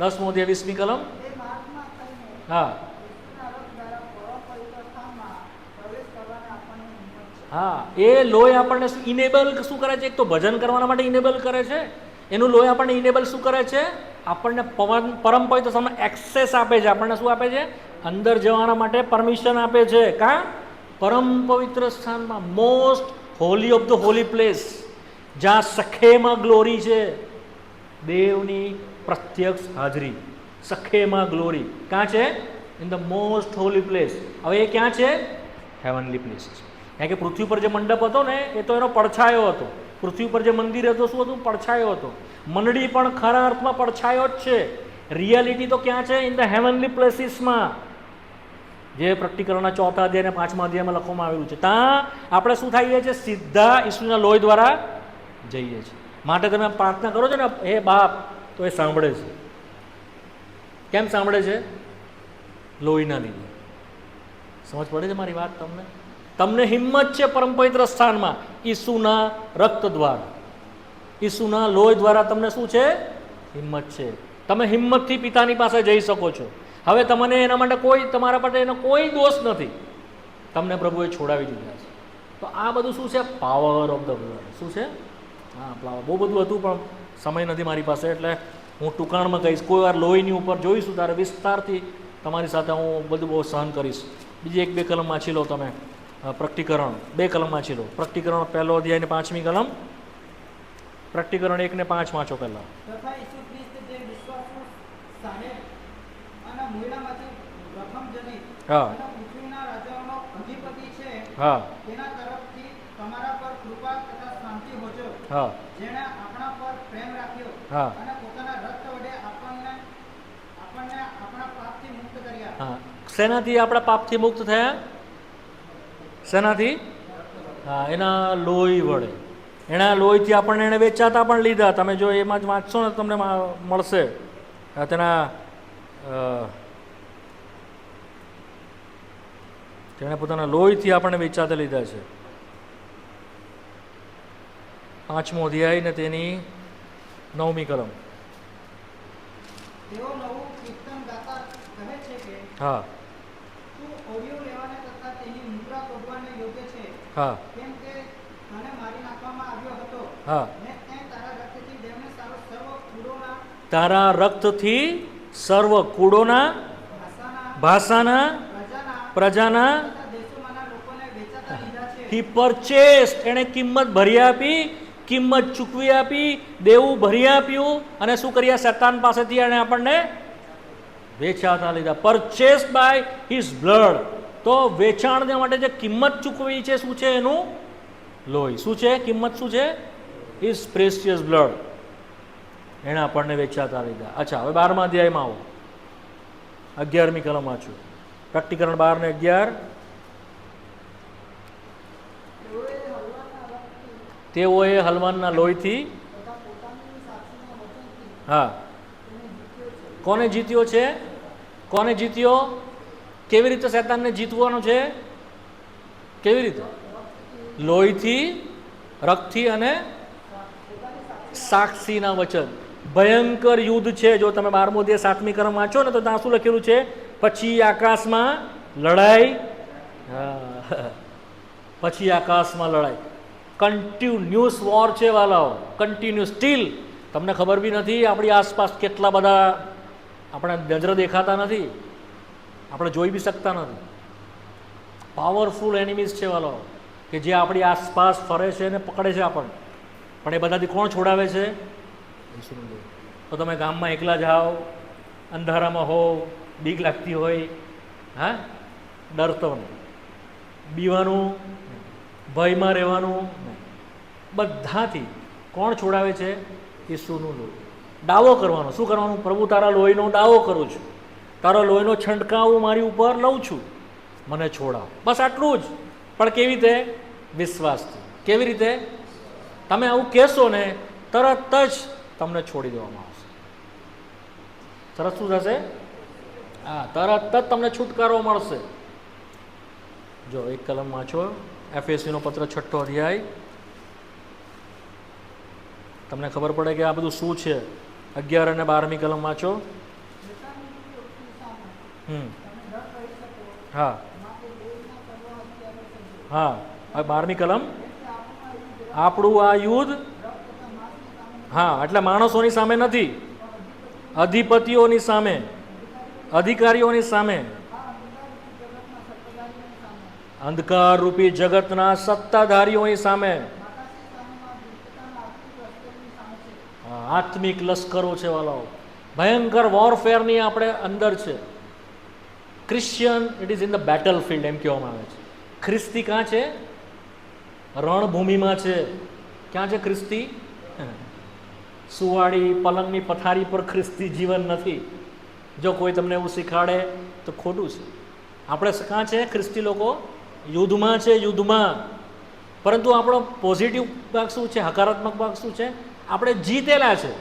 10મો અધ્યાય 20મી કલમ. તે માર્ગમાં થઈને હા, ક્રિસ્તના રક્ત દ્વારા પરમ પવિત્ર સ્થાનમાં પ્રવેશ કરવાને આપણને હિંમત છે. હા, એ લોહી આપણને ઇનેબલ શું કરે છે? એક તો ભજન કરવાના માટે ઇનેબલ કરે છે. એનું લોહી આપણને ઇનેબલ શું કરે છે? આપણને પરમ પવિત્ર સ્થાનમાં એક્સેસ આપે છે. આપણને શું આપે છે? અંદર જવાના માટે પરમિશન આપે છે. કાં? પરમ પવિત્ર સ્થાનમાં, most Holi of the Holi place, જ્યાં સખેમાં ગ્લોરી છે, દેવની પ્રત્યક્ષ હાજરી, સખેમાં ગ્લોરી. ક્યાં છે? In the most Holi place. હવે એ ક્યાં છે? Heavenly places. કારણ કે પૃથ્વી પર જે મંડપ હતો ને એ તો એનો પડછાયો હતો. પૃથ્વી પર જે મંદિર હતો શું હતું? પડછાયો હતો. મંડળી પણ ખરા અર્થમાં પડછાયો જ છે. રિયાલિટી તો ક્યાં છે? ઇન ધ હેવનલી પ્લેસીસમાં, જે પ્રકટીકરણના 4થા અધ્યાય અને 5મા અધ્યાયમાં લખવામાં આવેલું છે. ત્યાં આપણે શું થઈએ છીએ? સીધા ઈસુના લોહી દ્વારા જઈએ છીએ. માટે તમે પ્રાર્થના કરો છો ને, હે બાપ, તો એ સાંભળે છે. કેમ સાંભળે છે? લોહીના લીધે. સમજ પડે છે મારી વાત તમને? તમને હિંમત છે પરમ પવિત્ર સ્થાનમાં ઈસુના રક્ત દ્વારા, ઈસુના લોહી દ્વારા તમને શું છે? હિંમત છે. તમે હિંમતથી પિતાની પાસે જઈ શકો છો. હવે તમને એના માટે કોઈ, તમારા માટે એનો કોઈ દોષ નથી. તમને પ્રભુએ છોડાવી દીધા છે. તો આ બધું શું છે? Power of the blood. શું છે? હા, પાવર. બહુ બધું હતું પણ સમય નથી મારી પાસે, એટલે હું ટૂંકાણમાં કહીશ. કોઈ વાર લોહીની ઉપર જોઈશું ત્યારે વિસ્તારથી તમારી સાથે હું બધું બહુ સહન કરીશ. બીજી 1-2 કલમ વાંચી લો તમે. પ્રકટીકરણ 2 કલમ વાંચી લો. પ્રકટીકરણ 1લો અધ્યાય ને 5મી કલમ. પ્રકટીકરણ 1 ને 5 વાંચો પહેલા. તથા ઈસુ ખ્રિસ્ત જે વિશ્વાસનું સાહેબ અને મૂળામાંથી પ્રથમ જનિત હા. અને પૃથ્વીના રાજાઓનો અધિપતિ છે, હા. તેના તરફથી તમારા પર કૃપા તથા શાંતિ હોજો, હા. જેણે આપણા પર પ્રેમ રાખ્યો હા. અને પોતાના રક્ત વડે આપણને આપણા પાપથી મુક્ત કર્યા. હા. શેનાથી આપણા પાપથી મુક્ત થયા? શેનાથી? હા, એના લોહી વડે. એના લોહીથી આપણને એને વેચાતા પણ લીધા. તમે જો એમાં જ વાંચશો ને તમને મળશે તેના તેણે પોતાના લોહીથી આપણને વેચાતા લીધા છે. 5મો અધ્યાય ને તેની 9મી કલમ. તેઓ નવું કીર્તન ગાતા કહે છે કે હા. તું ઓળિયો લેવાને તથા તેની મુદ્રા તોડવાને યોગ્ય છે, હા. કેમ કે તને મારી નાખવામાં આવ્યો હતો. હા. ને તે તારા રક્તથી દેવને સારો સર્વ કૂડોના, તારા રક્તથી સર્વ કુળોના, ભાષાના, પ્રજાના તથા દેશોમાંના લોકોને વેચાતા લીધા છે. હી પરચેસ્ડ. એણે કિંમત ભરી આપી, કિંમત ચૂકવી આપી, દેવું ભરી આપ્યું અને શું કર્યા? શેતાન પાસેથી એણે આપણને વેચાતા લીધા. પરચેસ્ડ બાય હિઝ બ્લડ. તો વેચાણને માટે જે કિંમત ચૂકવી છે શું છે? એનું લોહી. શું છે? કિંમત શું છે? His precious blood. એણે આપણને વેચાતા લીધા. અચ્છા, હવે 12મા અધ્યાયમાં આવો. 11મી કલમ વાંચું. પ્રકટીકરણ 12 ને 11. તેઓએ હલવાનના લોહીથી તથા પોતાની સાક્ષીના વચનથી હા. તેને જીત્યો છે. કોને જીત્યો છે? કોને જીત્યો? કેવી રીતે શેતાનને જીતવાનો છે? કેવી રીતે? લોહીથી, રક્તથી અને સાક્ષીના વચન. ભયંકર યુદ્ધ છે. જો તમે 12મો અધ્યાય 7મી કલમ વાંચો ને તો ત્યાં શું લખેલું છે? પછી આકાશમાં લડાઈ. હા. પછી આકાશમાં લડાઈ. કન્ટિન્યુઅસ વોર છે વાલાઓ. કન્ટિન્યુઅસ. સ્ટીલ તમને ખબર બી નથી આપણી આસપાસ કેટલા બધા આપણે નજરે દેખાતા નથી, આપણે જોઈ બી શકતા નથી. પાવરફુલ એનિમીઝ છે વાલાઓ કે જે આપણી આસપાસ ફરે છે અને પકડે છે આપણને. પણ એ બધાથી કોણ છોડાવે છે? ઈસુનું લોહી. તો તમે ગામમાં એકલા જાઓ, અંધારામાં હો, બીક લાગતી હોય, હા, ડરતો નહીં, બીવાનું, ભયમાં રહેવાનું, બધાથી કોણ છોડાવે છે? ઈસુનું લોહી. દાવો કરવાનો. શું કરવાનું? પ્રભુ, તારા લોહીનો દાવો કરું છું, તારા લોહીનો છંટકાવ હું મારી ઉપર લઉં છું, મને છોડાવ. બસ આટલું જ. પણ કેવી રીતે? વિશ્વાસથી. કેવી રીતે? તમે આવું કહેશો ને તરત જ તમને છોડી દેવામાં આવશે. તરત શું થશે? હા, તરત જ તમને છુટકારો મળશે. જો 1 કલમ વાંચો. એફએસસીનો પત્ર 6ઠ્ઠો અધ્યાય. તમને ખબર પડે કે આ બધું શું છે. 11 અને 12મી કલમ વાંચો. હા. હા. હવે 12મી કલમ. આપણું આ યુદ્ધ, હા, એટલે માણસોની સામે નથી, અધિપતિઓની સામે, અધિકારીઓની સામે, અંધકાર રૂપી જગતના સત્તાધારીઓની સામે. આત્મિક લશ્કરો છે વાલાઓ. ભયંકર વોરફેરની આપણે અંદર છે. Christian it is in the battle field એમ કહેવામાં આવે છે. ખ્રિસ્તી ક્યાં છે? રણભૂમિમાં છે. ક્યાં છે ખ્રિસ્તી? સુવાડી પલંગની પથારી પર ખ્રિસ્તી જીવન નથી. જો કોઈ તમને એવું શીખવાડે તો ખોટું છે. આપણે ક્યાં છે ખ્રિસ્તી લોકો? યુદ્ધમાં છે, યુદ્ધમાં. પરંતુ આપણો પોઝિટિવ ભાગ શું છે? હકારાત્મક ભાગ શું છે? આપણે જીતેલા છે.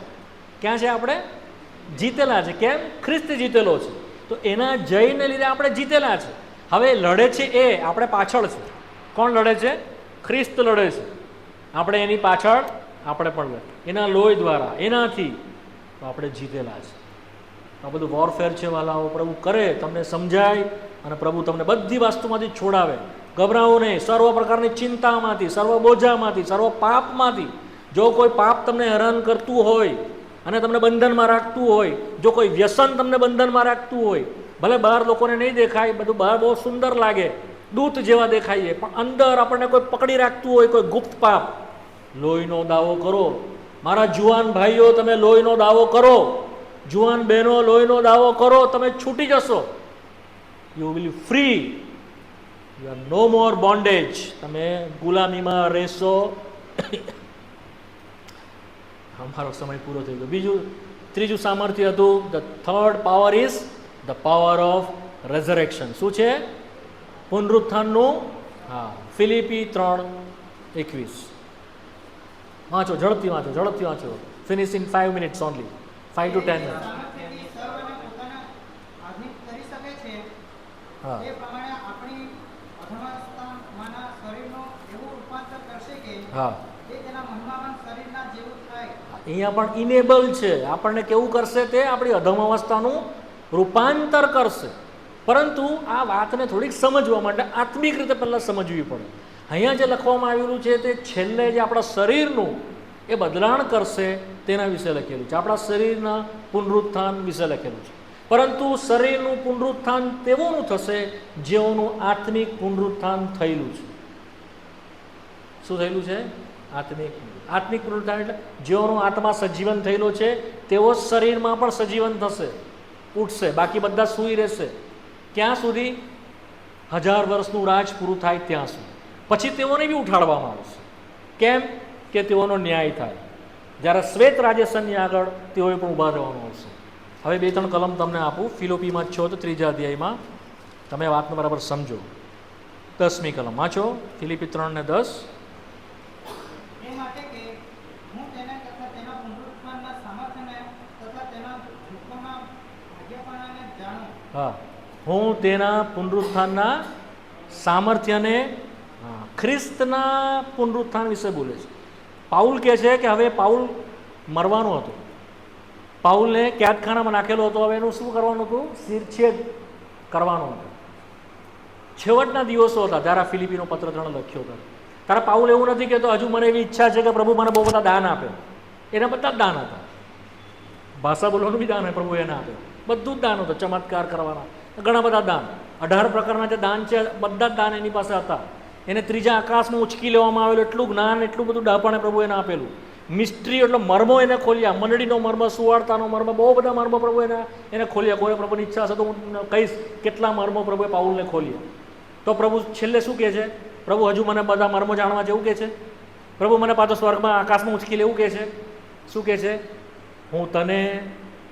ક્યાં છે આપણે? જીતેલા છે. કેમ? ખ્રિસ્ત જીતેલો છે. તો એના જયને લીધે આપણે જીતેલા છે. હવે લડે છે એ, આપણે પાછળ છે. કોણ લડે છે? ખ્રિસ્ત લડે છે. આપણે એની પાછળ આપણે પણ લડે. એના લોહી દ્વારા, એનાથી તો આપણે જીતેલા છે. આ બધું વોરફેર છે વાલાઓ, પ્રભુ કરે, તમને સમજાય અને પ્રભુ તમને બધી વસ્તુમાંથી છોડાવે. ગભરાવો નહીં. સર્વ પ્રકારની ચિંતામાંથી, સર્વ બોજામાંથી, સર્વ પાપમાંથી. જો કોઈ પાપ તમને હેરાન કરતું હોય અને તમને બંધનમાં રાખતું હોય, જો કોઈ વ્યસન તમને બંધનમાં રાખતું હોય, ભલે બહાર લોકોને નહીં દેખાય, બધું બહાર બહુ સુંદર લાગે, દૂત જેવા દેખાઈએ, પણ અંદર આપણને કોઈ પકડી રાખતું હોય, કોઈ ગુપ્ત પાપ, લોહીનો દાવો કરો. મારા જુવાન ભાઈઓ, તમે લોહીનો દાવો કરો. જુવાન બહેનો, લોહીનો દાવો કરો. તમે છૂટી જશો. You will free. You are no more bondage. તમે ગુલામીમાં રહેશો. અમારો સમય પૂરો થઈ ગયો. ત્રીજું સામર્થ્ય હતું, the third power is the power of resurrection. શું છે? પુનરુત્થાનનું. હા, ફિલિપી 3:21 વાંચો, ઝડપથી વાંચો, ઝડપથી વાંચો. Finish in 5 minutes only. 5 to 10 minutes. હા, હા, અહીંયા પણ ઇનેબલ છે. આપણને કેવું કરશે? તે આપણી અધમ અવસ્થાનું રૂપાંતર કરશે. પરંતુ આ વાતને થોડીક સમજવા માટે આત્મિક રીતે પહેલાં સમજવી પડે. અહીંયા જે લખવામાં આવેલું છે તે છેલ્લે જે આપણા શરીરનું એ બદલાણ કરશે તેના વિશે લખેલું છે. આપણા શરીરના પુનરુત્થાન વિશે લખેલું છે. પરંતુ શરીરનું પુનરુત્થાન તેવું થશે જેઓનું આત્મિક પુનરુત્થાન થયેલું છે. શું થયેલું છે? આત્મિક પુનરુત્થાન એટલે જેઓનો આત્મા સજીવન થયેલો છે તેઓ શરીરમાં પણ સજીવન થશે, ઉઠશે. બાકી બધા સૂઈ રહેશે. ક્યાં સુધી? 1000 વર્ષનું રાજ પૂરું થાય ત્યાં સુધી. પછી તેઓને બી ઉઠાડવામાં આવશે. કેમ? કે તેઓનો ન્યાય થાય. જ્યારે શ્વેત રાજેશનની આગળ તેઓએ પણ ઊભા રહેવાનું આવશે. હવે 2-3 કલમ તમને આપું. ફિલિપીમાં છો તો 3જા અધ્યાયમાં તમે વાતને બરાબર સમજો. 10મી કલમ વાંચો. ફિલિપી 3:10. હા, હું તેના પુનરુત્થાનના સામર્થ્યને, ખ્રિસ્તના પુનરુત્થાન વિશે બોલે છે. પાઉલ કહે છે કે હવે પાઉલ મરવાનો હતો. પાઉલને કેદખાનામાં નાખેલો હતો. હવે એનું શું કરવાનું હતું? શિરછેદ કરવાનો હતો. છેવટના દિવસો હતા જ્યારે ફિલિપીનો પત્ર 3 લખ્યો હતો. ત્યારે પાઉલ એવું નથી કહેતો હજુ મને એવી ઈચ્છા છે કે પ્રભુ મને બહુ બધા દાન આપે. એના બધા જ દાન હતા. ભાષા બોલવાનું બી દાન હોય પ્રભુ એને આપે. બધું જ દાન હતું. ચમત્કાર કરવાના ઘણા બધા દાન, 18 પ્રકારના જે દાન છે બધા જ દાન એની પાસે હતા. એને 3જા આકાશમાં ઉચકી લેવામાં આવેલું એટલું જ્ઞાન, એટલું બધું ડાપણે પ્રભુ એને આપેલું. મિસ્ટ્રી એટલે મર્મો એને ખોલ્યા. મંડળીનો મર્મ, સુવાર્તાનો મર્મ, બહુ બધા મર્મો પ્રભુ એને ખોલ્યા. કોઈ પ્રભુની ઈચ્છા હશે તો હું કહીશ કેટલા મર્મો પ્રભુએ પાઉલને ખોલ્યા. તો પ્રભુ છેલ્લે શું કહે છે? પ્રભુ હજુ મને બધા મર્મો જાણવા જેવું કહે છે. પ્રભુ મને પાછો સ્વર્ગમાં આકાશમાં ઉચકી લેવું કહે છે. શું કહે છે? હું તને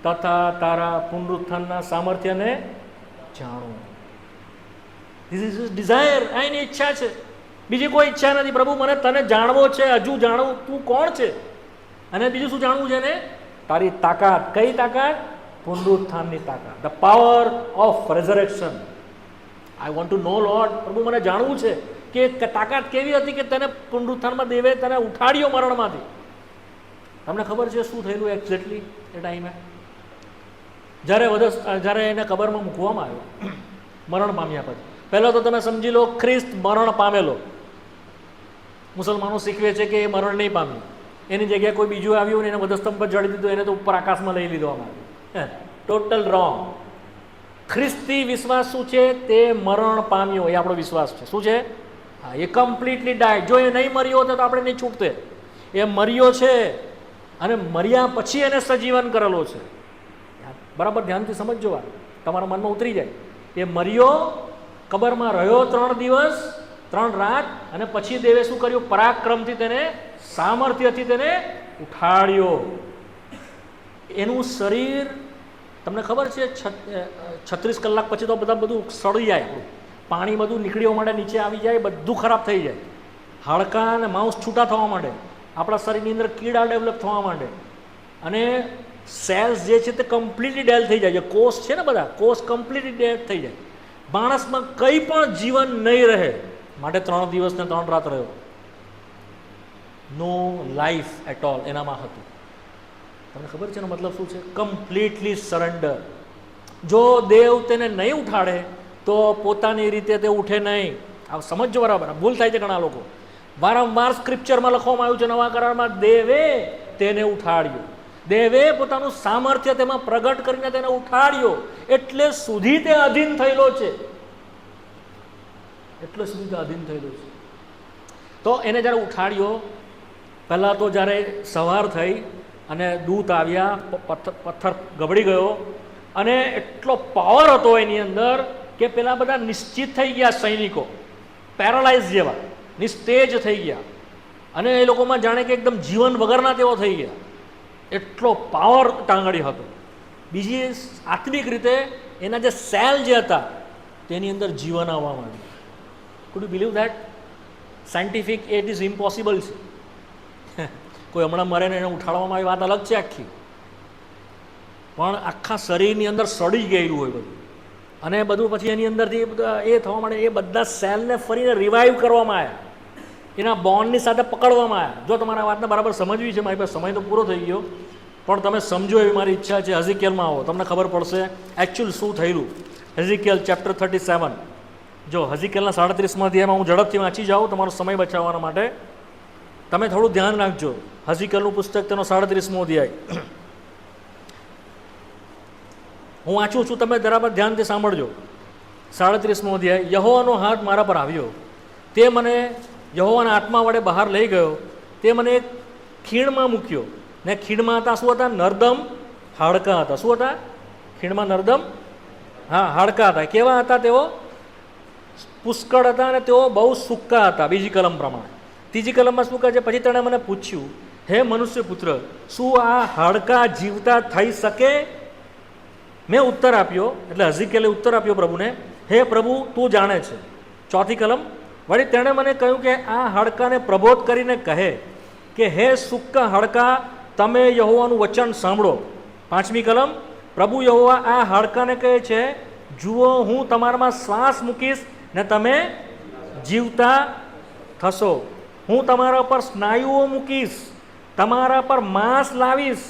તથા તારા પુનરુત્થાનના સામર્થ્યને જાણું. This is his desire. આ એની ઈચ્છા છે, બીજી કોઈ ઈચ્છા નથી. પ્રભુ મને તને જાણવો છે, હજુ જાણવું તું કોણ છે. અને બીજું શું જાણવું છે ને? તારી તાકાત. કઈ તાકાત? પુનરુત્થાનની તાકાત. The power of resurrection. I want to know Lord. પ્રભુ મને જાણવું છે કે તાકાત કેવી હતી કે તને પુનરુત્થાનમાં દેવે તને ઉઠાડ્યો મરણમાંથી. તમને ખબર છે શું થયેલું એક્ઝેક્ટલી એ ટાઈમે? જ્યારે એને કબરમાં મૂકવામાં આવ્યો મરણ પામ્યા પછી, પહેલાં તો તમે સમજી લો ખ્રિસ્ત મરણ પામેલો. મુસલમાનો શીખવે છે કે એ મરણ નહીં પામ્યું. એની જગ્યાએ કોઈ બીજું આવ્યું ને એને વધસ્તંભ પર જડી દીધું. એને તો ઉપર આકાશમાં લઈ લીધવામાં આવ્યું. Total wrong. ખ્રિસ્તી વિશ્વાસ શું છે? તે મરણ પામ્યો એ આપણો વિશ્વાસ છે. શું છે? હા, એ કમ્પ્લીટલી ડાય. જો એ નહીં મર્યો હોત તો આપણે નહીં છૂટતે. એ મર્યો છે અને મર્યા પછી એને સજીવન કરેલો છે. બરાબર ધ્યાનથી સમજજો, વાત તમારા મનમાં ઉતરી જાય. એ મર્યો, કબરમાં રહ્યો 3 દિવસ 3 રાત, અને પછી દેવે શું કર્યું? પરાક્રમથી તેને, સામર્થ્યથી તેને ઉઠાડ્યો. એનું શરીર તમને ખબર છે 36 કલાક પછી તો બધું સડી જાય, આપણું પાણી બધું નીકળવા માંડે, નીચે આવી જાય, બધું ખરાબ થઈ જાય, હાડકાં અને માંસ છૂટા થવા માંડે, આપણા શરીરની અંદર કીડા ડેવલપ થવા માંડે, અને સેલ્સ જે છે તે કમ્પ્લીટલી ડેલ થઈ જાય. કોષ છે ને, બધા કોષ કમ્પ્લીટલી ડેડ થઈ જાય. માણસમાં કંઈ પણ જીવન નહીં રહે, માટે 3 દિવસ ને 3 રાત રહ્યો. નો લાઈફ એટ ઓલ એનામાં હતું. તમને ખબર છે એનો મતલબ શું છે? Completely surrender. જો દેવ તેને નહીં ઉઠાડે તો પોતાની રીતે તે ઉઠે નહીં. આ સમજો બરાબર, ભૂલ થાય છે ઘણા લોકો. વારંવાર સ્ક્રિપ્ચરમાં લખવામાં આવ્યું છે, નવા કરારમાં દેવે તેને ઉઠાડ્યો, દેવે પોતાનું સામર્થ્ય તેમાં પ્રગટ કરીને તેને ઉઠાડ્યો, એટલે સુધી તે અધીન થયેલો છે, એટલે સુધી તે અધીન થયેલો છે. તો એને જ્યારે ઉઠાડ્યો, પહેલાં તો જ્યારે સવાર થઈ અને દૂત આવ્યા, પથ્થર ગબડી ગયો, અને એટલો પાવર હતો એની અંદર કે પેલા બધા નિશ્ચિત થઈ ગયા સૈનિકો, પેરાલાઇઝ જેવા, નિસ્તેજ થઈ ગયા, અને એ લોકોમાં જાણે કે એકદમ જીવન વગરના તેઓ થઈ ગયા. એટલો પાવર ટાંગડી હતો. બીજી આત્મિક રીતે એના જે સેલ જે હતા તેની અંદર જીવન આવવા માંડ્યું. Food you believe that? Scientific it is impossible છે. કોઈ હમણાં મરે ને એને ઉઠાડવામાં આવી વાત અલગ છે આખી, પણ આખા શરીરની અંદર સડી ગયેલું હોય બધું, અને બધું પછી એની અંદરથી એ થવા માંડે. એ બધા સેલને ફરીને રિવાઈવ કરવામાં આવ્યા, એના બોન્ડની સાથે પકડવામાં આવ્યા. જો તમારે આ વાતને બરાબર સમજવી છે, મારી પાસે સમય તો પૂરો થઈ ગયો, પણ તમે સમજો એવી મારી ઈચ્છા છે. હઝીકેલમાં આવો, તમને ખબર પડશે એકચ્યુઅલ શું થયેલું. હઝીકેલ ચેપ્ટર 37. જો હઝીકેલના 37માં અધ્યાયમાં હું ઝડપથી વાંચી જાઉં તમારો સમય બચાવવા માટે. તમે થોડું ધ્યાન રાખજો. હઝીકેલનું પુસ્તક તેનો 37મો અધ્યાય હું વાંચું છું, તમે બરાબર ધ્યાનથી સાંભળજો. 37મો અધ્યાય. યહોવાનો હાથ મારા પર આવ્યો, તે મને યહોવાના આત્મા વડે બહાર લઈ ગયો, તે મને એક ખીણમાં મૂક્યો, ને ખીણમાં હતા શું હતા? નર્દમ હાડકાં હતા. શું હતા ખીણમાં? નર્દમ, હા, હાડકાં હતા. કેવા હતા તેઓ? પુષ્કળ હતા, અને તેઓ બહુ સૂકા હતા. બીજી કલમ પ્રમાણે. ત્રીજી કલમમાં શું કહે છે? પછી તેણે મને પૂછ્યું, હે મનુષ્ય પુત્ર, શું આ હાડકાં જીવતા થઈ શકે? મેં ઉત્તર આપ્યો, એટલે હઝીકેલે ઉત્તર આપ્યો પ્રભુને, હે પ્રભુ, તું જાણે છે. ચોથી કલમ. વળી તેણે મને કહ્યું કે આ હાડકાને પ્રબોધ કરીને કહે કે હે સૂકા હાડકાં, તમે યહોવાનું વચન સાંભળો. પાંચમી કલમ. પ્રભુ યહોવા આ હાડકાને કહે છે, જુઓ, હું તમારામાં શ્વાસ મૂકીશ ને તમે જીવતા થશો. હું તમારા પર સ્નાયુઓ મૂકીશ, તમારા પર માંસ લાવીશ,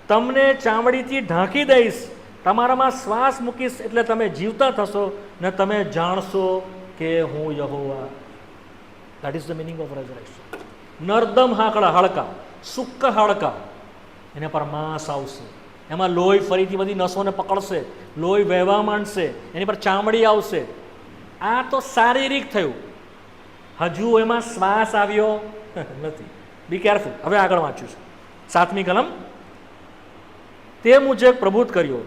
તમને ચામડીથી ઢાંકી દઈશ, તમારામાં શ્વાસ મૂકીશ એટલે તમે જીવતા થશો ને તમે જાણશો કે હું યહોવા. That is the meaning of resurrection. નર્દમ હાડકાં, સૂકા હાડકાં, એના પર માંસ આવશે, એમાં લોહી ફરીથી બધી નસોને પકડશે, લોહી વહેવા માંડશે, એની પર ચામડી આવશે. આ તો શારીરિક થયું. હજુ એમાં શ્વાસ આવ્યો નથી. Be careful. હવે આગળ વાંચ્યું છે. 7મી કલમ. તે મુજબ પ્રબોધ કર્યો,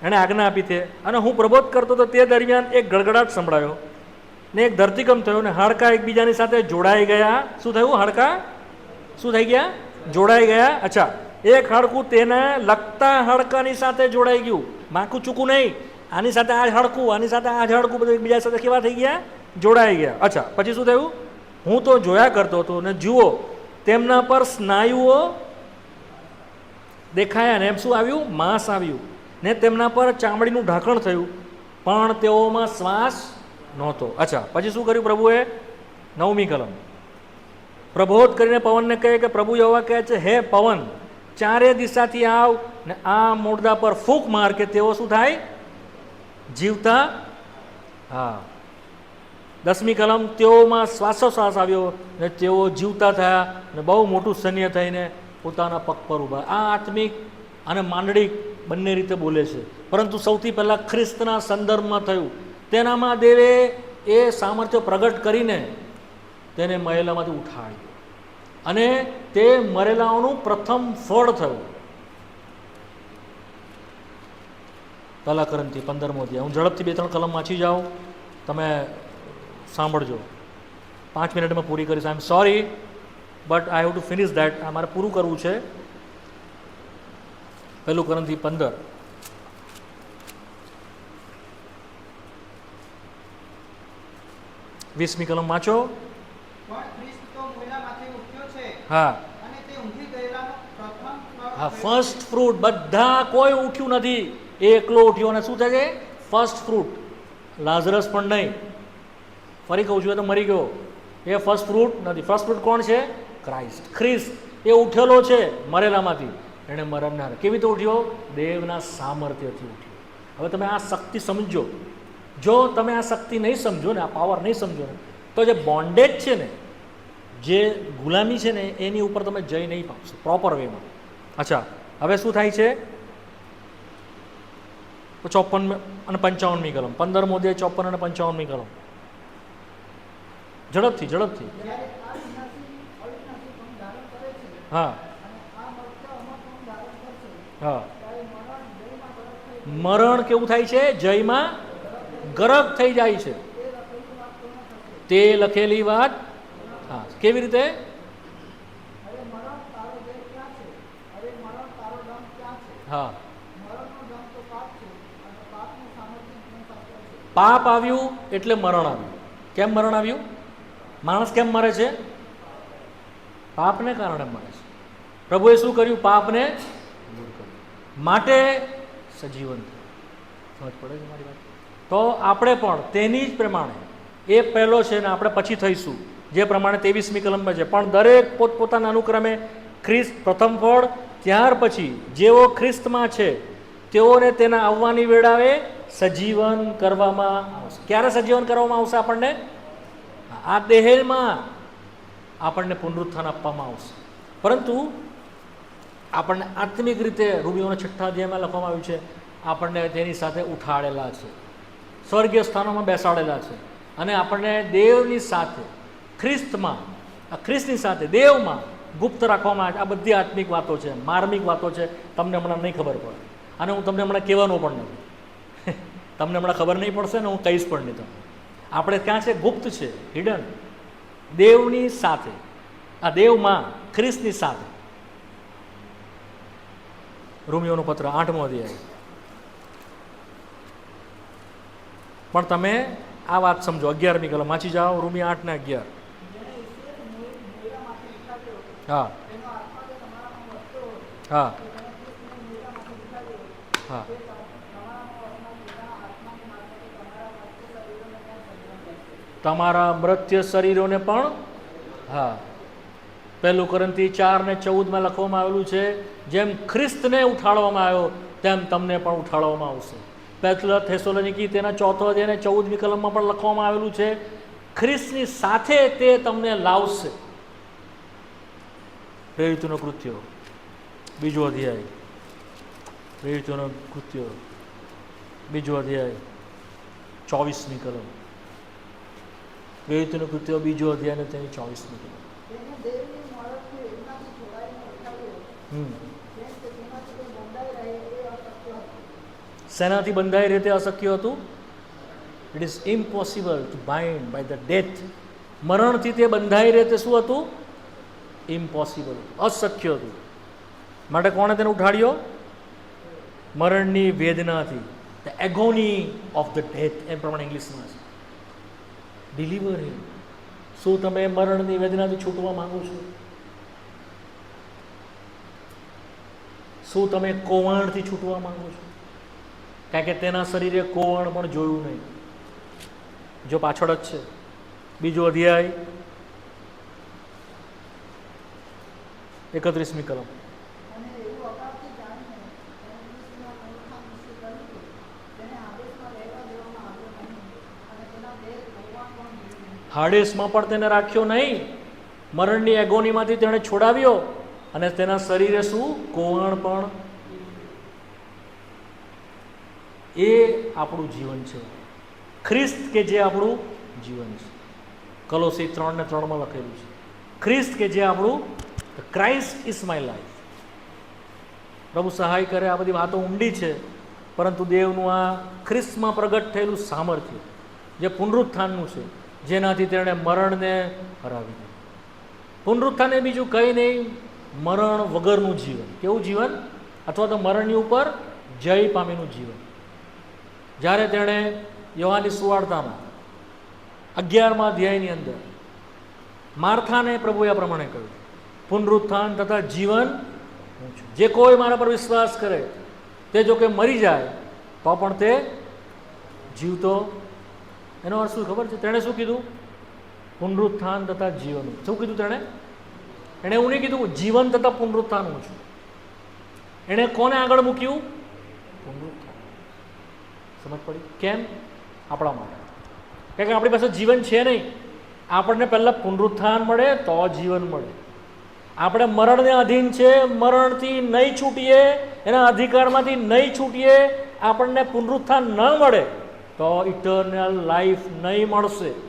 એણે આજ્ઞા આપી તે, અને હું પ્રબોધ કરતો તો તે દરમિયાન એક ગડગડાટ સંભળાયો ને એક ધરતીકંપ થયો, ને હાડકાં એકબીજાની સાથે જોડાઈ ગયા. શું થયું? હાડકાં શું થઈ ગયા? જોડાઈ ગયા. અચ્છા, એક હાડકું તેને લગતા હાડકાની સાથે જોડાઈ ગયું, માખું ચૂકું નહીં. આની સાથે આ હાડકું, આની સાથે આ હાડકું, બધું એકબીજા સાથે કેવા થઈ ગયા? જોડાઈ ગયા. અચ્છા, પછી શું થયું? હું તો જોયા કરતો હતો, ને જુઓ, તેમના પર સ્નાયુઓ દેખાયા, ને એમ શું આવ્યું? માંસ આવ્યું, ને તેમના પર ચામડીનું ઢાંકણ થયું, પણ તેઓમાં શ્વાસ નહોતો. અચ્છા, પછી શું કર્યું પ્રભુએ? 9મી કલમ. પ્રબોધ કરીને પવનને કહે કે પ્રભુ યહોવા કહે છે, હે પવન, ચારે દિશાથી આવ ને આ મોરડા પર ફૂંક માર કે તેઓ શું થાય? જીવતા. હા. 10મી કલમ. તેઓમાં શ્વાસોશ્વાસ આવ્યો ને તેઓ જીવતા થયા, ને બહુ મોટું સૈન્ય થઈને પોતાના પગ પર ઊભા. આ આત્મિક અને માંડળિક બંને રીતે બોલે છે, પરંતુ સૌથી પહેલાં ખ્રિસ્તના સંદર્ભમાં થયું. તેનામાં દેવે એ સામર્થ્ય પ્રગટ કરીને તેને મરેલામાંથી ઉઠાડ્યો, અને તે મરેલાઓનું પ્રથમ ફળ થયું. પહેલા કરંથી 15મો અધ્યાય. હું ઝડપથી 2-3 કલમ વાંચી જાઉં, તમે સાંભળજો. 5 મિનિટમાં પૂરી કરીશ. I am sorry but I have to finish that. આ મારે પૂરું કરવું છે. પહેલું કરંથી 15. વીસમી કલમ વાંચો. પણ ખ્રિસ્ત તો મૂળામાંથી ઉઠ્યો છે હા અને તે ઊંઘી ગયેલાનો પ્રથમ ફળ હા, થયો. First fruit. બધા કોઈ ઉઠ્યું નથી, એ એકલો ઉઠ્યો. અને શું થાય છે? First fruit. લાઝરસ પણ નહીં. ફરી કહું છું, એ તો મરી ગયો. એ ફર્સ્ટ ફ્રૂટ નથી. ફર્સ્ટ ફ્રૂટ કોણ છે? ક્રાઇસ્ટ, ખ્રિસ્ત. એ ઉઠેલો છે મરેલામાંથી. એણે મરણનાર કેવી રીતે ઉઠ્યો? દેવના સામર્થ્યથી ઉઠ્યો. હવે તમે આ શક્તિ સમજો. જો તમે આ શક્તિ નહીં સમજો ને, આ પાવર નહીં સમજો ને, તો જે બોન્ડેજ છે ને, જે ગુલામી છે ને, એની ઉપર તમે જઈ નહીં પામશો પ્રોપર વેમાં. અચ્છા, હવે શું થાય છે? 54 અને 55મી કલમ. 15મો અધ્યાય 54 અને 55મી કલમ. ઝડપથી ઝડપથી. જ્યારે આ વિનાશી અવિનાશી પણ ધારણ કરે છે હા અને આ મર્ત્ય અમર પણ ધારણ કરશે, હા. ત્યારે મરણ જયમાં ગરક થઈ મરણ કેવું થાય છે? જયમાં ગરક થઈ જાય છે. તે લખેલી વાત. હા, કેવી રીતે? હવે મરણ તારો જય ક્યાં છે? હવે મરણ તારો દમ ક્યાં છે? હા, મરણનો દમ તો પાપ છે અને પાપનું સામર્થ્ય ધર્મશાસ્ત્ર છે. પાપ આવ્યું એટલે મરણ આવ્યું. કેમ મરણ આવ્યું? માણસ કેમ મરે છે? પાપને કારણે મરે છે. પ્રભુએ શું કર્યું? પાપને દૂર કર્યું, માટે સજીવન થયું. સમજ પડે છે મારી વાત? તો આપણે પણ તેની જ પ્રમાણે, એ પહેલો છે ને આપણે પછી થઈશું, જે પ્રમાણે 23મી કલમમાં છે. પણ દરેક પોતપોતાના અનુક્રમે ખ્રિસ્ત પ્રથમ ફળ, ત્યાર પછી જેઓ ખ્રિસ્તમાં છે તેઓને તેના આવવાની વેળાએ સજીવન કરવામાં આવશે. ક્યારે સજીવન કરવામાં આવશે? આપણને આ દેહમાં આપણને પુનરુત્થાન આપવામાં આવશે. પરંતુ આપણને આત્મિક રીતે રોમીઓના 6 અધ્યાયમાં લખવામાં આવ્યું છે, આપણને તેની સાથે ઉઠાડેલા છે, સ્વર્ગીય સ્થાનોમાં બેસાડેલા છે, અને આપણને દેવની સાથે ખ્રિસ્તમાં, આ ખ્રિસ્તની સાથે દેવમાં ગુપ્ત રાખવામાં આવે છે. આ બધી આત્મિક વાતો છે, માર્મિક વાતો છે. તમને હમણાં નહીં ખબર પડે, અને હું તમને હમણાં કહેવાનો પણ નથી. તમને હમણાં ખબર નહીં પડશે ને હું કહીશ પણ નહીં તમને. આપણે ક્યાં છે? ગુપ્ત છે, હિડન. દેવની સાથે, આ દેવમાં ખ્રિસ્તની સાથે. રોમીઓનો પત્ર 8મો અધ્યાય. પણ તમે આ વાત સમજો. 11મી કલમ વાંચી જાઓ. રોમી 8 ને 11. જેને ઈશ્વરે મૂળામાંથી ઉઠાવ્યો, હા તેનો આત્મા જે તમારામાં વસતો હોય, હા તે જેને ખ્રિસ્તને મૂળામાંથી ઉઠાવ્યો, હા. તે તમારામાં વસનાર પોતાના આત્માને મારફતે તમારા મર્ત્ય શરીરોને તમારા મૃત્યુ શરીરોને ત્યાં સજીવન કરશે. પણ. હા, પહેલું કરંથી 4 ને 14માં લખવામાં આવેલું છે, જેમ ખ્રિસ્તને ઉઠાડવામાં આવ્યો તેમ તમને પણ ઉઠાડવામાં આવશે. પહેલા થેસલોનિકી તેના 4 અધ્યાય અને 14મી કલમમાં પણ લખવામાં આવેલું છે, ખ્રિસ્તની સાથે તે તમને લાવશે. પ્રેરિતોનો કૃત્યો 2 અધ્યાય. પ્રેરિતોનો કૃત્યો 2 અધ્યાય 24મી કલમ. પ્રેરિતોનો કૃત્યો 2 અધ્યાય અને તેની 24મી કલમ. તેને દેવની મળતથી એમનાથી છોડાવીને ઉઠાવ્યો, હમ કેમ કે તેનાથી તે બંધાઈ રહે એ અશક્ય હતું. શેનાથી બંધાઈ રીતે અશક્ય હતું? It is impossible to bind by the death. મરણથી તે બંધાઈ રીતે શું હતું? ઇમ્પોસિબલ, અશક્ય હતું. માટે કોણે તેને ઉઠાડ્યો? મરણની વેદનાથી. The agony of the death, એમ પ્રમાણે ઇંગ્લિશમાં છે. ડિલિવર હિમ. શું તમે મરણની વેદનાથી છૂટવા માંગો છો? શું તમે કોવાણથી છૂટવા માંગો છો? કારણ કે તેના શરીરે કોવણ પણ જોયું નહીં. જો પાછળ જ છે. 2 અધ્યાય 31મી કલમ. અને એવું અગાઉથી જાણીને તેને ખ્રિસ્તના પુનરુત્થાન વિશે કહ્યું કે તેને આદેશમાં રહેવા દેવામાં આવ્યો નહીં અને તેના દેહ ભગવાન પણ મળ્યું નહીં. હાડેસમાં પણ તેને રાખ્યો નહીં. મરણની એગોનીમાંથી તેણે છોડાવ્યો, અને તેના શરીરે શું? કોવણ પણ. એ આપણું જીવન છે. ખ્રિસ્ત કે જે આપણું જીવન છે. કલોસી 3 ને 3માં લખેલું છે, ખ્રિસ્ત કે જે આપણું, ક્રાઇસ્ટ ઇઝ માય લાઈફ. પ્રભુ સહાય કરે. આ બધી વાતો ઊંડી છે, પરંતુ દેવનું આ ખ્રિસ્તમાં પ્રગટ થયેલું સામર્થ્ય જે પુનરુત્થાનનું છે, જેનાથી તેણે મરણને હરાવી દીધું. પુનરુત્થાન એ બીજું કંઈ નહીં, મરણ વગરનું જીવન. કેવું જીવન? અથવા તો મરણની ઉપર જય પામીનું જીવન. જ્યારે તેણે યોહાનની સુવાર્તામાં 11મા અધ્યાયની અંદર માર્થાને પ્રભુએ આ પ્રમાણે કહ્યું, પુનરુત્થાન તથા જીવન હું છું. જે કોઈ મારા પર વિશ્વાસ કરે તે જો કે મરી જાય તો પણ તે જીવતો. એનો અર્થ શું ખબર છે? તેણે શું કીધું? પુનરુત્થાન તથા જીવન. શું કીધું તેણે? એણે એવું નહીં કીધું જીવન તથા પુનરુત્થાન હું છું. એણે કોને આગળ મૂક્યું? પુનરુત્થાન. સમજ પડી? કેમ? આપણા માટે. કારણ કે આપણી પાસે જીવન છે નહીં. આપણને પહેલાં પુનરુત્થાન મળે તો જીવન મળે. આપણે મરણને અધીન છે, મરણથી નહીં છૂટીએ, એના અધિકારમાંથી નહીં છૂટીએ, આપણને પુનરુત્થાન ન મળે તો ઇટર્નલ લાઈફ નહીં મળશે.